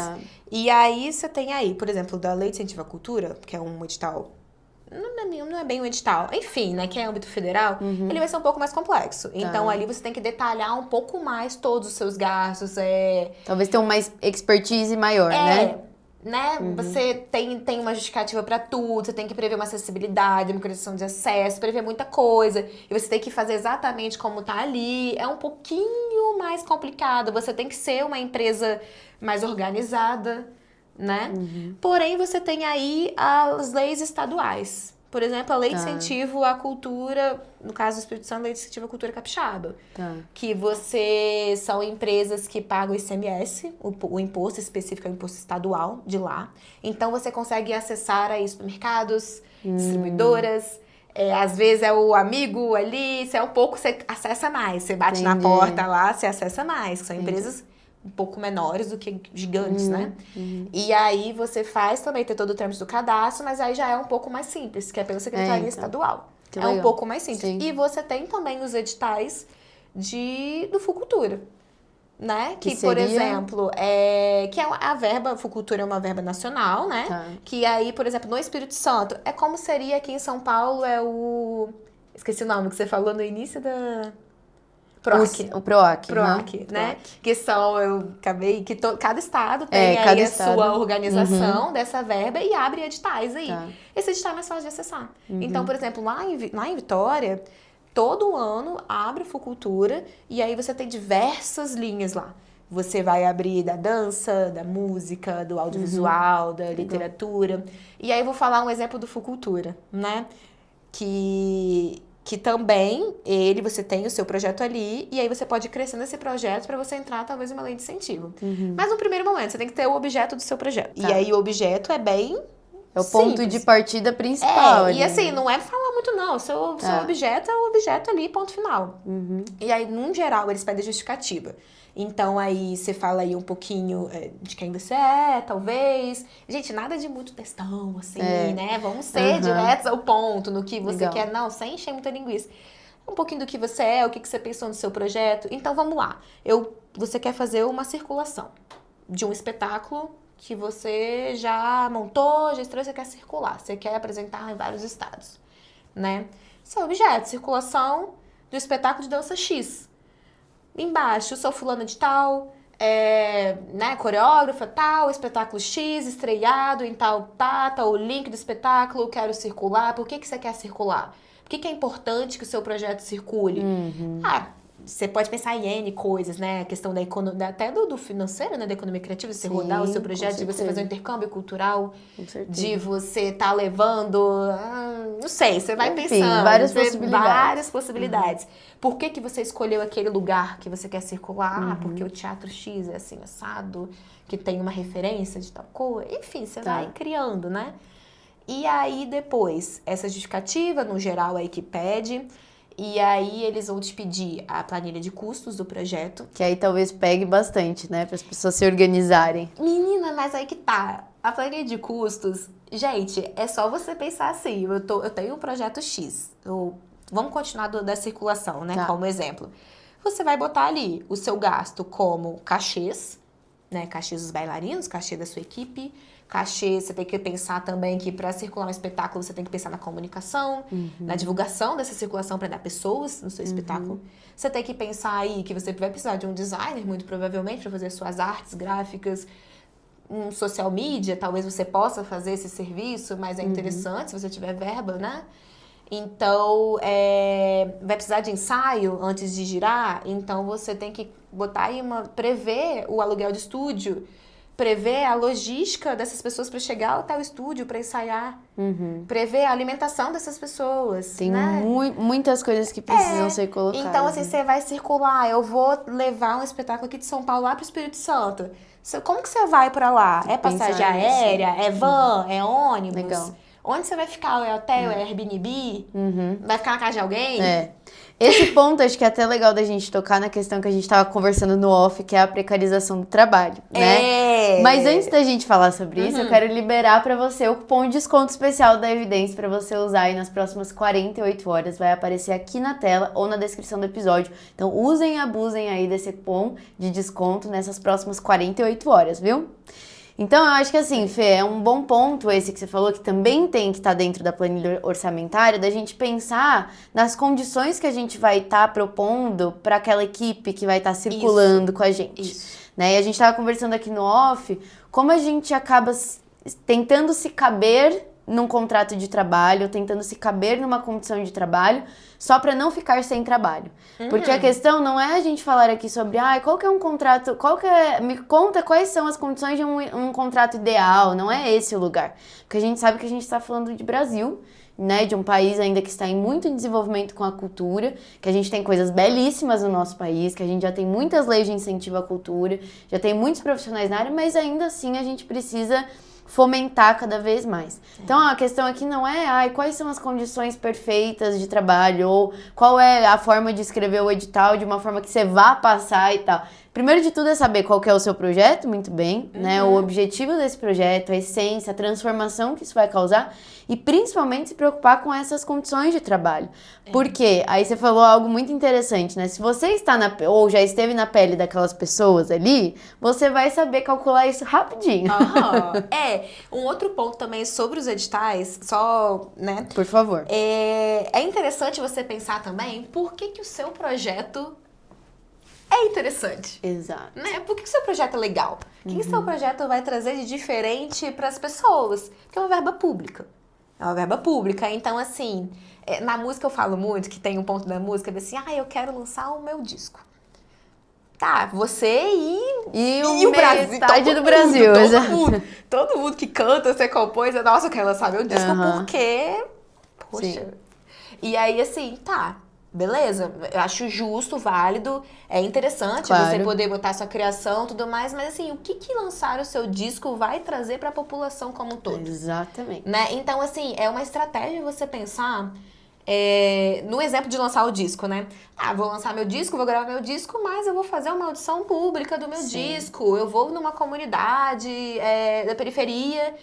B: E aí, você tem aí, por exemplo, da Lei de Incentivo à Cultura, que é um edital... Não é bem um edital. Enfim, né? Que é âmbito federal. Ele vai ser um pouco mais complexo. Então, ali você tem que detalhar um pouco mais todos os seus gastos.
A: Talvez tenha uma expertise maior, né?
B: Você tem uma justificativa para tudo, você tem que prever uma acessibilidade, uma condição de acesso, prever muita coisa, e você tem que fazer exatamente como tá ali. É um pouquinho mais complicado, você tem que ser uma empresa mais organizada, né? Porém, você tem aí as leis estaduais. Por exemplo, a Lei de Incentivo à Cultura, no caso do Espírito Santo, a Lei de Incentivo à Cultura Capixaba. Que são empresas que pagam o ICMS, o imposto específico é o imposto estadual de lá. Então, você consegue acessar aí supermercados, distribuidoras, Às vezes é o amigo ali, você é um pouco, você acessa mais. Você bate na porta lá, você acessa mais. São empresas um pouco menores do que gigantes, né? E aí você faz também, ter todo o trâmite do cadastro, mas aí já é um pouco mais simples, que é pela Secretaria Estadual. É um pouco mais simples. Sim. E você tem também os editais do Fucultura, né? Que por exemplo, que é a verba, Fucultura é uma verba nacional, né? Tá. Que aí, por exemplo, no Espírito Santo, é como seria aqui em São Paulo, esqueci o nome que você falou no início da... PROAC.
A: O PROAC.
B: PROAC, né? Que cada estado tem aí a sua organização dessa verba e abre editais aí. Tá. Esse edital é mais fácil de acessar. Então, por exemplo, lá em Vitória, todo ano abre Fucultura e aí você tem diversas linhas lá. Você vai abrir da dança, da música, do audiovisual, da literatura. E aí eu vou falar um exemplo do Fucultura, né? Que também você tem o seu projeto ali e aí você pode ir crescendo esse projeto para você entrar talvez em uma lei de incentivo. Mas no primeiro momento você tem que ter o objeto do seu projeto. Tá. E aí o objeto é bem
A: o ponto de partida principal.
B: E assim, não é falar muito não, o seu objeto é o objeto ali, ponto final. E aí, num geral, eles pedem justificativa. Então, aí, você fala aí um pouquinho de quem você é, talvez. Gente, nada de muito textão, assim, né? Vamos ser diretos ao ponto, no que você quer. Não, sem encher muita linguiça. Um pouquinho do que você é, o que você pensou no seu projeto. Então, vamos lá. Você quer fazer uma circulação de um espetáculo que você já montou, já estreou, você quer circular. Você quer apresentar em vários estados, né? Seu objeto, circulação do espetáculo de dança X. Embaixo, sou fulana de tal, né, coreógrafa, tal, espetáculo X, estreado em tal data, o link do espetáculo, quero circular. Por que você quer circular? Por que é importante que o seu projeto circule? Você pode pensar em N coisas, né? A questão da economia, até do financeiro, né? Da economia criativa, de você rodar o seu projeto, de você fazer um intercâmbio cultural, de você estar levando... não sei, você vai pensando.
A: Várias possibilidades.
B: Várias possibilidades. Por que você escolheu aquele lugar que você quer circular? Porque o Teatro X é assim, assado, que tem uma referência de tal coisa. Enfim, você vai criando, né? E aí, depois, essa justificativa, no geral, aí que pede... E aí eles vão te pedir a planilha de custos do projeto.
A: Que aí talvez pegue bastante, né? Para as pessoas se organizarem.
B: Menina, mas aí que tá. A planilha de custos, gente, é só você pensar assim. Eu tenho um projeto X. Vamos continuar da circulação, né? Como exemplo. Você vai botar ali o seu gasto como cachês, né? Cachês dos bailarinos, cachê da sua equipe. Cachê, você tem que pensar também que para circular um espetáculo você tem que pensar na comunicação, na divulgação dessa circulação para dar pessoas no seu espetáculo. Você tem que pensar aí que você vai precisar de um designer, muito provavelmente, para fazer suas artes gráficas, um social media, talvez você possa fazer esse serviço, mas é interessante se você tiver verba, né? Então, vai precisar de ensaio antes de girar, então você tem que botar aí prever o aluguel de estúdio, prever a logística dessas pessoas para chegar até o estúdio, para ensaiar. Prever a alimentação dessas pessoas.
A: Tem
B: né?
A: Muitas coisas que precisam ser colocadas.
B: Então, assim, você vai circular. Eu vou levar um espetáculo aqui de São Paulo lá para o Espírito Santo. Como que você vai para lá? É passagem aérea? É van? É ônibus?
A: Legal.
B: Onde você vai ficar? É hotel? É Airbnb? Vai ficar na casa de alguém?
A: Esse ponto acho que é até legal da gente tocar na questão que a gente estava conversando no off, que é a precarização do trabalho, né? Mas antes da gente falar sobre isso, eu quero liberar para você o cupom de desconto especial da Evidência para você usar aí nas próximas 48 horas. Vai aparecer aqui na tela ou na descrição do episódio. Então usem e abusem aí desse cupom de desconto nessas próximas 48 horas, viu? Então, eu acho que assim, Fê, é um bom ponto esse que você falou, que também tem que estar dentro da planilha orçamentária, da gente pensar nas condições que a gente vai estar propondo para aquela equipe que vai estar circulando com a gente. Né? E a gente estava conversando aqui no off, como a gente acaba tentando se caber num contrato de trabalho, tentando se caber numa condição de trabalho, só para não ficar sem trabalho. Porque a questão não é a gente falar aqui sobre, qual que é um contrato, me conta quais são as condições de um contrato ideal, não é esse o lugar. Porque a gente sabe que a gente está falando de Brasil, né, de um país ainda que está em muito desenvolvimento com a cultura, que a gente tem coisas belíssimas no nosso país, que a gente já tem muitas leis de incentivo à cultura, já tem muitos profissionais na área, mas ainda assim a gente precisa fomentar cada vez mais. Então, a questão aqui não é quais são as condições perfeitas de trabalho, ou qual é a forma de escrever o edital de uma forma que você vá passar e tal. Primeiro de tudo é saber qual que é o seu projeto, muito bem, né? O objetivo desse projeto, a essência, a transformação que isso vai causar e principalmente se preocupar com essas condições de trabalho. Porque aí você falou algo muito interessante, né? Se você está ou já esteve na pele daquelas pessoas ali, você vai saber calcular isso rapidinho.
B: Um outro ponto também sobre os editais, só, né?
A: Por favor.
B: É interessante você pensar também por que o seu projeto é interessante.
A: Exato.
B: Né? Por que o seu projeto é legal? O que o seu projeto vai trazer de diferente para as pessoas? Porque é uma verba pública. É uma verba pública. Então, assim, na música eu falo muito, que tem um ponto da música, assim, eu quero lançar o meu disco. Tá, você e o Brasil.
A: Metade do Brasil, exato.
B: Todo mundo que canta, você compôs, nossa, eu quero lançar meu disco porque... Poxa.
A: Sim.
B: E aí, assim, tá... Beleza, eu acho justo, válido, é interessante
A: claro.
B: Você poder botar sua criação e tudo mais, mas assim, o que lançar o seu disco vai trazer para a população como um todo?
A: Exatamente.
B: Né? Então, assim, é uma estratégia você pensar no exemplo de lançar o disco, né? Vou lançar meu disco, vou gravar meu disco, mas eu vou fazer uma audição pública do meu disco. Eu vou numa comunidade da periferia,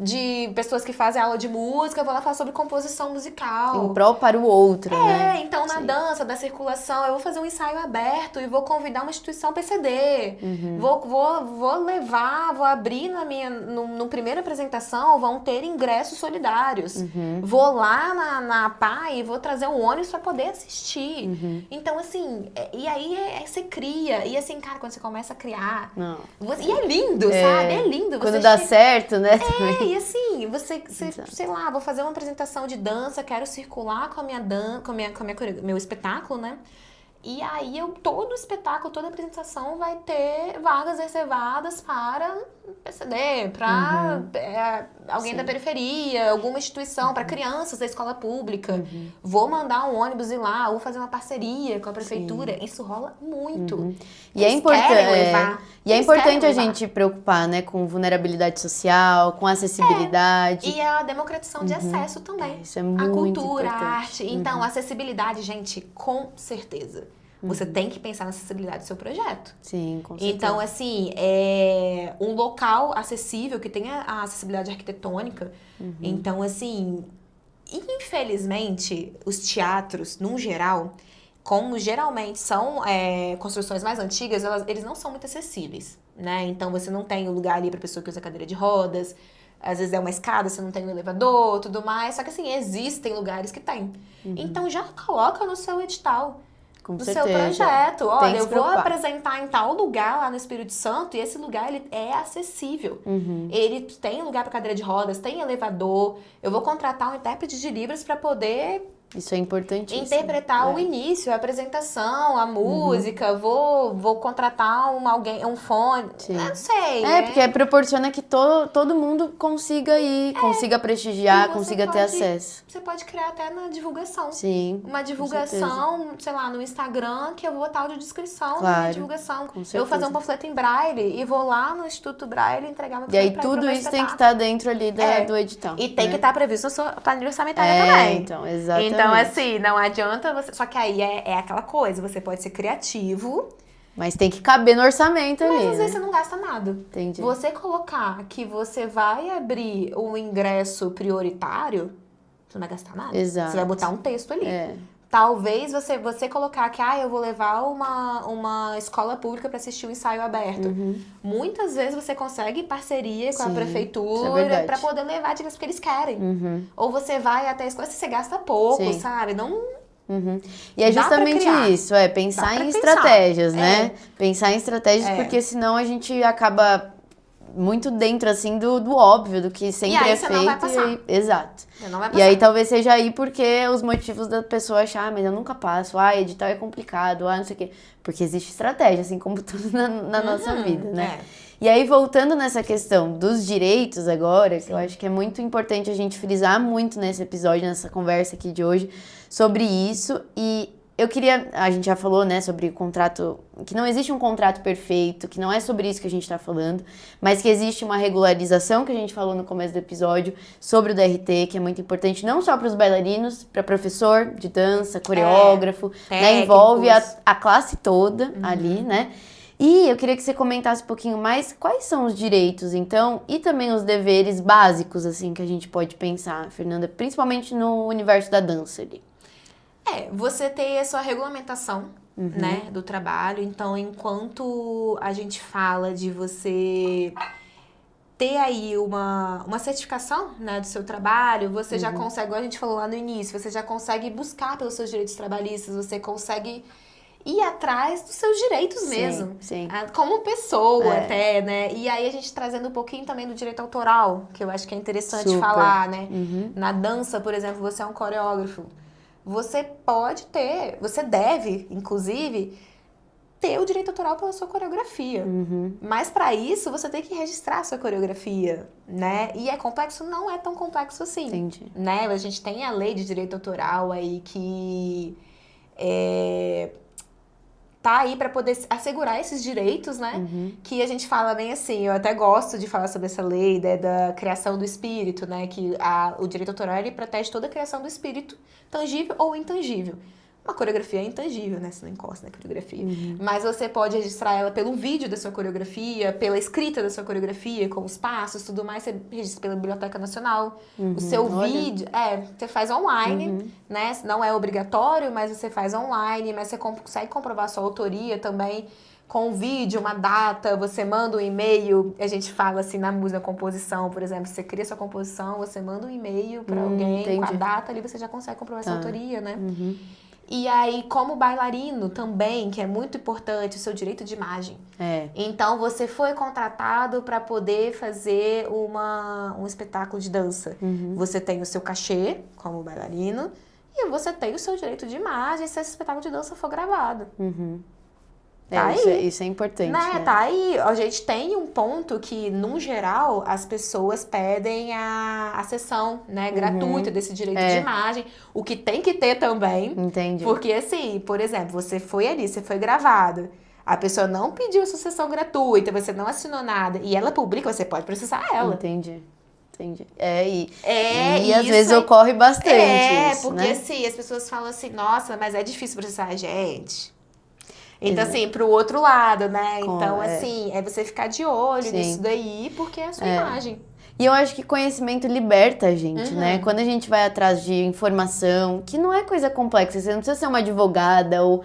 B: de pessoas que fazem aula de música, eu vou lá falar sobre composição musical.
A: Em prol para o outro, né?
B: Então na dança, da circulação, eu vou fazer um ensaio aberto e vou convidar uma instituição PCD. Vou levar, vou abrir no primeira apresentação, vão ter ingressos solidários. Vou lá na PA e vou trazer um ônibus para poder assistir. Então, assim, e aí você cria. E assim, cara, quando você começa a criar... E é lindo, sabe? É lindo.
A: Quando dá certo, né?
B: E assim, você sei lá, vou fazer uma apresentação de dança, quero circular com a minha meu espetáculo, né? E aí, todo o espetáculo, toda a apresentação vai ter vagas reservadas para PCD, para alguém da periferia, alguma instituição, para crianças da escola pública. Vou mandar um ônibus ir lá, vou fazer uma parceria com a prefeitura. Isso rola muito.
A: E é importante a gente preocupar, né, com vulnerabilidade social, com acessibilidade.
B: E a democratização de acesso também.
A: Isso é muito importante.
B: A cultura, a arte. Então, acessibilidade, gente, com certeza. Você tem que pensar na acessibilidade do seu projeto.
A: Sim, com certeza.
B: Então, assim, um local acessível, que tenha a acessibilidade arquitetônica. Então, assim, infelizmente, os teatros, num geral, como geralmente são construções mais antigas, eles não são muito acessíveis, né? Então, você não tem o lugar ali para pessoa que usa cadeira de rodas. Às vezes é uma escada, você não tem um elevador, tudo mais. Só que, assim, existem lugares que tem. Então, já coloca no seu edital.
A: Com
B: seu
A: certeza.
B: projeto. Olha, eu vou
A: preocupar.
B: apresentar em tal lugar lá no Espírito Santo e esse lugar ele é acessível. Ele tem lugar para cadeira de rodas, tem elevador. Eu vou contratar um intérprete de Libras para poder
A: Isso é importantíssimo.
B: interpretar o início, a apresentação, a música. Vou contratar um fone.
A: Sim.
B: Eu não sei.
A: Porque proporciona que todo mundo consiga ir, consiga prestigiar, consiga ter acesso.
B: Você pode criar até na divulgação.
A: Sim.
B: Uma divulgação, sei lá, no Instagram, que eu vou botar audiodescrição
A: Claro,
B: divulgação.
A: com certeza.
B: Eu vou fazer um panfleto em braille e vou lá no Instituto Braille entregar meu
A: E aí
B: panfleto
A: tudo
B: pra
A: isso tem que
B: espetáculo.
A: estar dentro ali do edital.
B: E tem
A: né?
B: que estar previsto na sua planilha orçamentária também.
A: Então, exatamente.
B: Então, assim, não adianta você... Só que aí é aquela coisa, você pode ser criativo...
A: Mas tem que caber no orçamento ali,
B: Mas às
A: né?
B: vezes você não gasta nada.
A: Entendi.
B: Você colocar que você vai abrir um ingresso prioritário, você não vai gastar nada.
A: Exato.
B: Você vai botar um texto ali. Talvez você colocar que eu vou levar uma escola pública para assistir um ensaio aberto. Muitas vezes você consegue parceria com a prefeitura para poder levar dicas porque eles querem. Ou você vai até a escola, você gasta pouco, sabe? Não...
A: E é justamente isso, pensar em estratégias, né? Pensar em estratégias, porque senão a gente acaba muito dentro, assim, do óbvio, do que sempre
B: aí
A: é
B: você
A: feito.
B: não vai passar.
A: Exato.
B: Não vai passar.
A: E aí talvez seja aí porque os motivos da pessoa achar, mas eu nunca passo, edital é complicado, não sei o quê. Porque existe estratégia, assim como tudo na nossa vida, né? E aí, voltando nessa questão dos direitos agora, que eu acho que é muito importante a gente frisar muito nesse episódio, nessa conversa aqui de hoje, sobre isso. E a gente já falou, né, sobre o contrato, que não existe um contrato perfeito, que não é sobre isso que a gente tá falando, mas que existe uma regularização, que a gente falou no começo do episódio, sobre o DRT, que é muito importante, não só para os bailarinos, para professor de dança, coreógrafo, né, envolve a classe toda ali, né. E eu queria que você comentasse um pouquinho mais quais são os direitos, então, e também os deveres básicos, assim, que a gente pode pensar, Fernanda, principalmente no universo da dança ali.
B: Você tem a sua regulamentação, né, do trabalho. Então, enquanto a gente fala de você ter aí uma certificação, né, do seu trabalho, você já consegue, igual a gente falou lá no início, você já consegue buscar pelos seus direitos trabalhistas, você consegue ir atrás dos seus direitos mesmo.
A: Sim.
B: Como pessoa até, né? E aí a gente trazendo um pouquinho também do direito autoral, que eu acho que é interessante falar, né? Na dança, por exemplo, você é um coreógrafo. Você pode ter, você deve, inclusive, ter o direito autoral pela sua coreografia. Mas para isso, você tem que registrar a sua coreografia, né? E é complexo? Não é tão complexo assim.
A: Entendi.
B: Né? A gente tem a lei de direito autoral aí que tá aí para poder assegurar esses direitos, né? Que a gente fala bem assim, eu até gosto de falar sobre essa lei, né, da criação do espírito, né? Que o direito autoral, ele protege toda a criação do espírito, tangível ou intangível. Uma coreografia é intangível, né? Você não encosta na coreografia. Mas você pode registrar ela pelo vídeo da sua coreografia, pela escrita da sua coreografia, com os passos, tudo mais. Você registra pela Biblioteca Nacional. O seu vídeo, você faz online, né? Não é obrigatório, mas você faz online. Mas você consegue comprovar a sua autoria também com um vídeo, uma data. Você manda um e-mail. A gente fala assim na música, na composição, por exemplo. Você cria sua composição, você manda um e-mail para alguém com a data ali, você já consegue comprovar essa autoria, né? E aí, como bailarino também, que é muito importante, o seu direito de imagem. Então, você foi contratado para poder fazer um espetáculo de dança. Você tem o seu cachê como bailarino e você tem o seu direito de imagem se esse espetáculo de dança for gravado. Tá aí.
A: Isso é importante.
B: Né? Tá aí. A gente tem um ponto que, no geral, as pessoas pedem a sessão, né, gratuita desse direito de imagem. O que tem que ter também.
A: Entendi.
B: Porque, assim, por exemplo, você foi ali, você foi gravado. A pessoa não pediu sua sessão gratuita, você não assinou nada. E ela publica, você pode processar ela.
A: Entendi. E às vezes ocorre bastante isso,
B: porque
A: né?
B: assim, as pessoas falam assim, nossa, mas é difícil processar a gente. Então, assim, pro outro lado, né? Então, assim, é você ficar de olho nisso daí, porque é a sua imagem.
A: E eu acho que conhecimento liberta a gente, né? Quando a gente vai atrás de informação, que não é coisa complexa, você não precisa ser uma advogada ou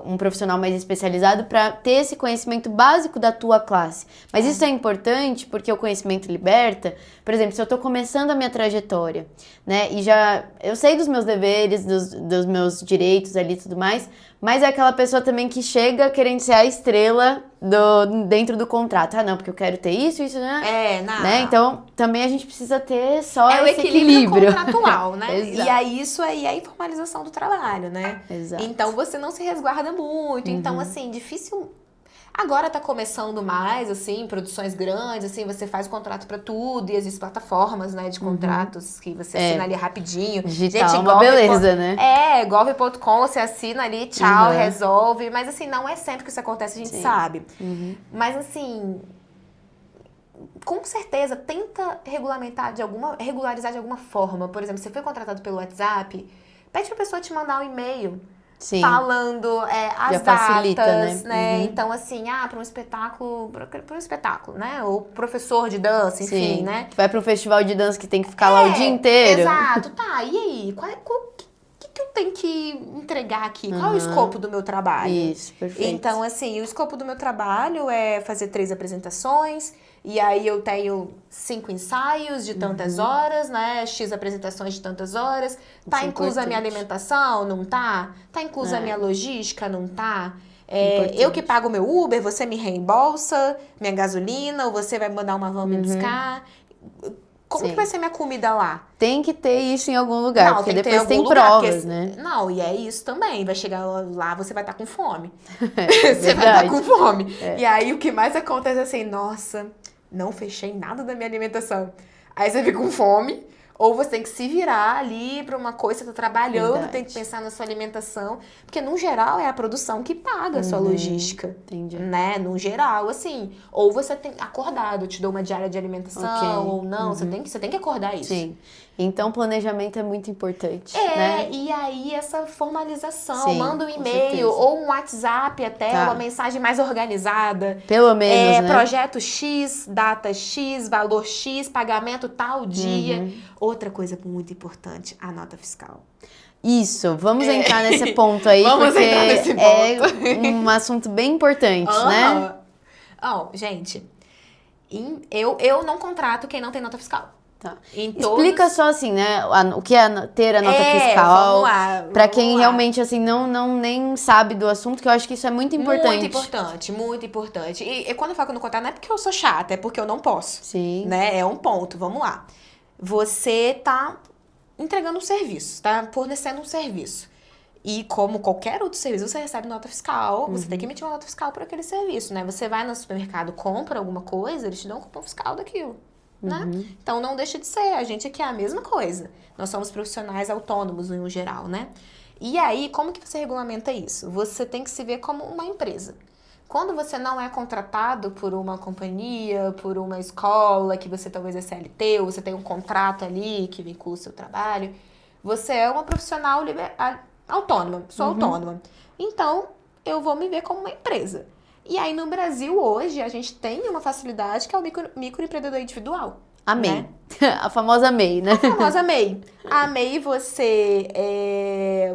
A: um profissional mais especializado para ter esse conhecimento básico da tua classe. Mas isso é importante porque o conhecimento liberta. Por exemplo, se eu tô começando a minha trajetória, né? E eu sei dos meus deveres, dos meus direitos ali e tudo mais, mas é aquela pessoa também que chega querendo ser a estrela dentro do contrato. Ah, não, porque eu quero ter isso, né? Né? Então, também a gente precisa ter só esse equilíbrio
B: contratual, né?
A: Exato.
B: E aí, isso aí é a informalização do trabalho, né?
A: Exato.
B: Então, você não se resguarda muito. Então, assim, difícil... Agora tá começando mais, assim, produções grandes, assim, você faz o contrato pra tudo e existem plataformas, né, de contratos que você assina ali rapidinho.
A: Digital, gente, uma beleza, né?
B: Gov.com, você assina ali, tchau, resolve. Mas, assim, não é sempre que isso acontece, a gente sabe. Mas, assim, com certeza, tenta regularizar de alguma forma. Por exemplo, você foi contratado pelo WhatsApp, pede pra pessoa te mandar um e-mail. Falando as
A: facilita,
B: datas, né? Então, assim, para um espetáculo, né? Ou professor de dança, enfim, né?
A: Vai para um festival de dança que tem que ficar lá o dia inteiro.
B: Exato, tá. E aí? O que eu tenho que entregar aqui? Qual é o escopo do meu trabalho?
A: Isso, perfeito.
B: Então, assim, o escopo do meu trabalho é fazer 3 apresentações. E aí eu tenho 5 ensaios de tantas horas, né? X apresentações de tantas horas. Tá inclusa a minha alimentação? Não tá? Tá inclusa a minha logística? Não tá? Eu que pago meu Uber, você me reembolsa minha gasolina, ou você vai mandar uma van me buscar? Como que vai ser minha comida lá?
A: Tem que ter isso em algum lugar, porque depois tem provas, né?
B: Não, e é isso também. Vai chegar lá, você vai estar com fome. Você vai estar com fome. E aí, o que mais acontece é assim, nossa, não fechei nada da minha alimentação. Aí você fica com fome, Ou você tem que se virar ali para uma coisa, você tá trabalhando,
A: Verdade.
B: tem que pensar na sua alimentação. Porque, no geral, é a produção que paga a sua logística.
A: Entendi.
B: Né? No geral, assim. Ou você tem acordado, eu te dou uma diária de alimentação, ou não. Você tem que acordar isso.
A: Sim. Então, planejamento é muito importante, né?
B: E aí essa formalização,
A: Sim,
B: manda um
A: com
B: e-mail
A: certeza.
B: ou um WhatsApp até,
A: Tá.
B: uma mensagem mais organizada.
A: Pelo menos, né?
B: Projeto X, data X, valor X, pagamento tal dia. Outra coisa muito importante, a nota fiscal.
A: Isso, vamos entrar nesse ponto aí,
B: Vamos
A: porque
B: entrar nesse
A: é
B: ponto.
A: um assunto bem importante, né?
B: Gente, eu não contrato quem não tem nota fiscal.
A: Tá.
B: Em
A: Explica
B: todos-
A: só assim, né, o que é ter a nota
B: vamos
A: fiscal,
B: lá,
A: pra
B: vamos
A: quem
B: lá.
A: realmente assim não nem sabe do assunto, que eu acho que isso é muito importante.
B: Muito importante, muito importante. E quando eu falo que eu não contrato, não é porque eu sou chata, é porque eu não posso.
A: Sim.
B: Né? É um ponto, vamos lá. Você tá entregando um serviço, tá fornecendo um serviço. E como qualquer outro serviço, você recebe nota fiscal, você tem que emitir uma nota fiscal por aquele serviço, né? Você vai no supermercado, compra alguma coisa, eles te dão um cupom fiscal daquilo, né? Então não deixa de ser, a gente aqui é a mesma coisa. Nós somos profissionais autônomos no geral, né? E aí, como que você regulamenta isso? Você tem que se ver como uma empresa. Quando você não é contratado por uma companhia, por uma escola, que você talvez é CLT, ou você tem um contrato ali que vincula o seu trabalho, você é uma profissional autônoma, sou autônoma. Então, eu vou me ver como uma empresa. E aí, no Brasil, hoje, a gente tem uma facilidade que é o microempreendedor individual.
A: A MEI.
B: Né?
A: A famosa MEI, né?
B: A famosa MEI. A MEI,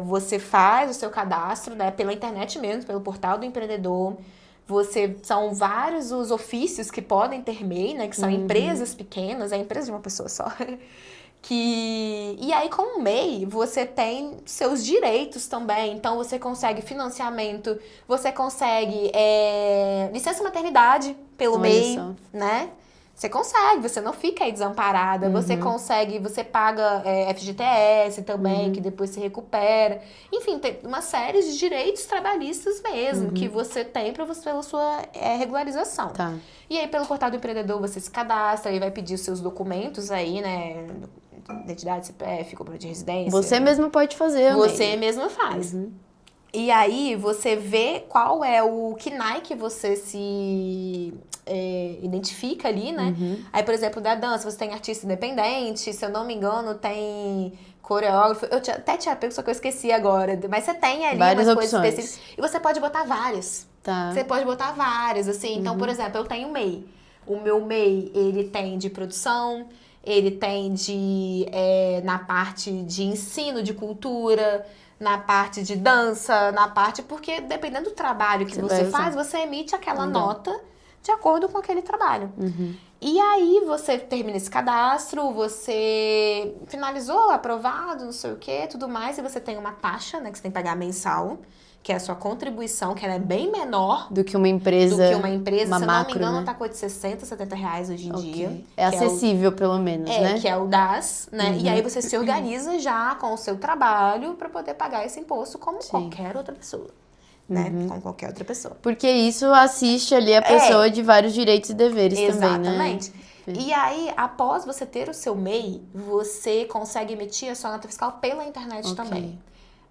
B: você faz o seu cadastro, né, pela internet mesmo, pelo portal do empreendedor. São vários os ofícios que podem ter MEI, né, que são empresas pequenas, é a empresa de uma pessoa só. E aí, com o MEI, você tem seus direitos também. Então, você consegue financiamento, você consegue licença maternidade pelo
A: Olha
B: MEI,
A: só.
B: né? Você consegue, você não fica aí desamparada. Você consegue, você paga FGTS também, que depois se recupera. Enfim, tem uma série de direitos trabalhistas mesmo, que você tem pela sua regularização.
A: Tá.
B: E aí, pelo portal do empreendedor, você se cadastra e vai pedir os seus documentos aí, né? Identidade, CPF, compra de residência.
A: Você mesmo pode fazer,
B: Você mesmo faz. E aí, você vê qual é o KNAI que você se identifica ali, né? Aí, por exemplo, da dança, você tem artista independente, se eu não me engano, tem coreógrafo. Eu até tinha pego, só que eu esqueci agora. Mas você tem ali
A: várias
B: umas coisas
A: opções.
B: específicas. E você pode botar várias.
A: Tá.
B: Você pode botar várias, assim. Então, por exemplo, eu tenho MEI. O meu MEI, ele tem de produção, ele tem na parte de ensino de cultura, na parte de dança, porque dependendo do trabalho que você faz, você emite aquela nota de acordo com aquele trabalho. E aí você termina esse cadastro, você finalizou, aprovado, não sei o que, tudo mais, e você tem uma taxa, né, que você tem que pagar mensal, que é a sua contribuição, que ela é bem menor
A: do que uma empresa.
B: se eu não me engano,
A: né?
B: tá coisa de 60, 70 reais hoje em dia.
A: É acessível, pelo menos, né?
B: Que é o DAS, né? E aí você se organiza já com o seu trabalho para poder pagar esse imposto como qualquer outra pessoa. Né? Como qualquer outra pessoa.
A: Porque isso assiste ali a pessoa de vários direitos e deveres também, né?
B: Exatamente. E aí, após você ter o seu MEI, você consegue emitir a sua nota fiscal pela internet também.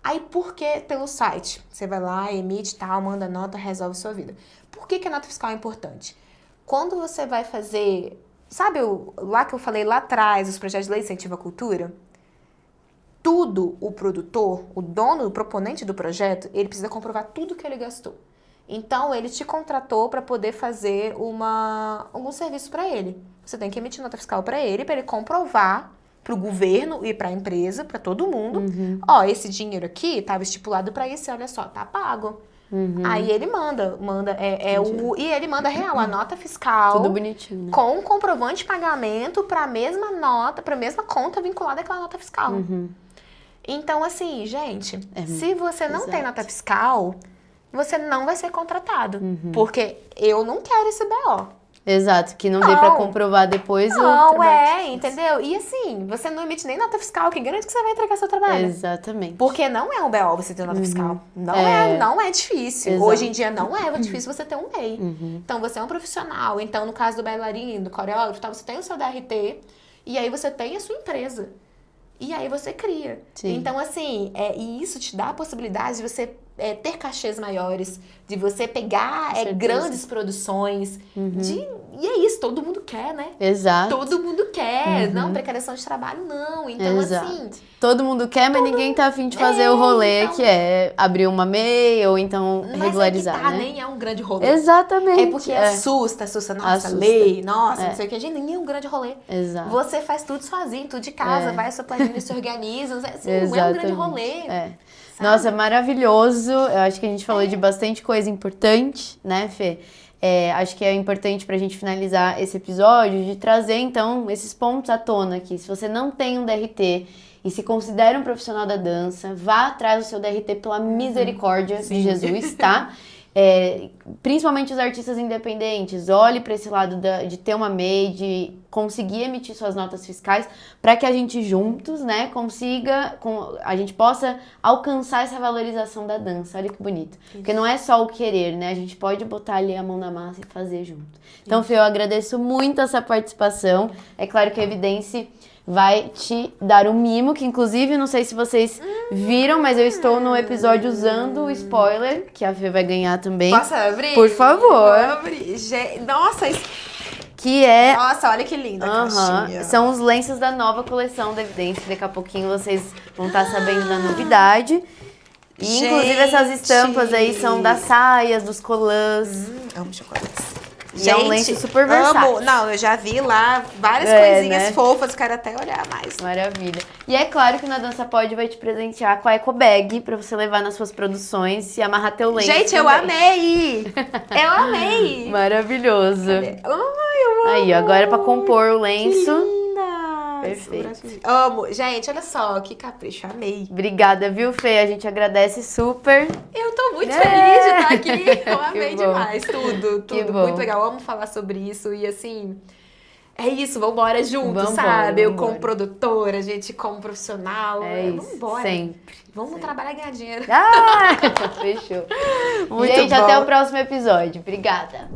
B: Aí, por que pelo site? Você vai lá, emite tal, manda nota, resolve sua vida. Por que a nota fiscal é importante? Quando você vai fazer... Sabe lá que eu falei lá atrás, os projetos de lei incentivo à cultura? Tudo o produtor, o dono, o proponente do projeto, ele precisa comprovar tudo que ele gastou. Então, ele te contratou para poder fazer algum serviço para ele. Você tem que emitir nota fiscal para ele comprovar para o governo e para a empresa, para todo mundo. Esse dinheiro aqui estava estipulado para esse, olha só, tá pago. Aí ele manda e ele manda real, a nota fiscal.
A: Tudo bonitinho, né?
B: Com um comprovante de pagamento para a mesma nota, para a mesma conta vinculada àquela nota fiscal. Então, assim, gente, se você não tem nota fiscal, você não vai ser contratado. Porque eu não quero esse BO.
A: Exato, que não dê pra comprovar depois o
B: Não,
A: trabalho.
B: entendeu? E assim, você não emite nem nota fiscal, que garante que você vai entregar seu trabalho.
A: Exatamente.
B: Porque não é um BO você ter nota fiscal. Não é difícil.
A: Exato.
B: Hoje em dia não é difícil você ter um MEI. Então você é um profissional. Então, no caso do bailarino, do coreógrafo, você tem o seu DRT E aí você tem a sua empresa. E aí você cria.
A: Sim.
B: Então, assim, e isso te dá a possibilidade de você ter cachês maiores, de você pegar grandes produções. E é isso, todo mundo quer, né?
A: Exato.
B: Todo mundo quer. Não, precariação de trabalho, não. Então, assim...
A: Todo mundo quer, mas ninguém tá afim de fazer o rolê, então, que é abrir uma MEI ou então regularizar,
B: mas
A: né?
B: Nem é um grande rolê.
A: Exatamente.
B: É porque assusta, nossa, lei, nossa, não sei o que. Gente, nem é um grande rolê.
A: Exato.
B: Você faz tudo sozinho, tudo de casa, vai a sua planilha, se organiza. Assim, não é um grande rolê.
A: Nossa, maravilhoso. Eu acho que a gente falou de bastante coisa importante, né, Fê? Acho que é importante pra gente finalizar esse episódio de trazer, então, esses pontos à tona aqui. Se você não tem um DRT e se considera um profissional da dança, vá atrás do seu DRT pela misericórdia de Jesus, tá? Principalmente os artistas independentes, olhe para esse lado de ter uma MEI, de conseguir emitir suas notas fiscais, para que a gente juntos, né, a gente possa alcançar essa valorização da dança. Olha que bonito. Isso. Porque não é só o querer, né? A gente pode botar ali a mão na massa e fazer junto. Então, Fê, eu agradeço muito essa participação. É claro que a Evidência vai te dar um mimo, que inclusive, não sei se vocês viram, mas eu estou no episódio usando o spoiler, que a Fê vai ganhar também.
B: Posso abrir?
A: Por favor.
B: Vou abrir. Nossa,
A: que é...
B: Nossa, olha que linda a caixinha.
A: São os lenços da nova coleção da Evidência, daqui a pouquinho vocês vão estar sabendo da novidade. E, inclusive, essas estampas aí são das saias, dos colãs.
B: Amo chocolates.
A: E é um lenço super versátil.
B: Não, eu já vi lá várias coisinhas, né? Fofas, quero até olhar mais.
A: Maravilha. E é claro que na Dança Pod vai te presentear com a Eco Bag pra você levar nas suas produções e amarrar teu lenço.
B: Gente,
A: também.
B: eu amei! Eu amei!
A: Maravilhoso.
B: Ai, eu amo!
A: Aí, agora pra compor o lenço.
B: Que linda!
A: Perfeito.
B: Amo. Gente, olha só, que capricho, amei.
A: Obrigada, viu, Fê? A gente agradece super.
B: Eu tô muito feliz de estar aqui. Eu amei
A: bom.
B: Demais. Tudo. Muito legal. Eu amo falar sobre isso. E assim, é isso. Vambora junto, sabe? Eu como produtora, a gente como profissional.
A: Isso.
B: Vambora.
A: Sempre.
B: Vamos trabalhar e ganhar dinheiro.
A: Fechou.
B: Muito
A: gente,
B: bom.
A: até o próximo episódio. Obrigada.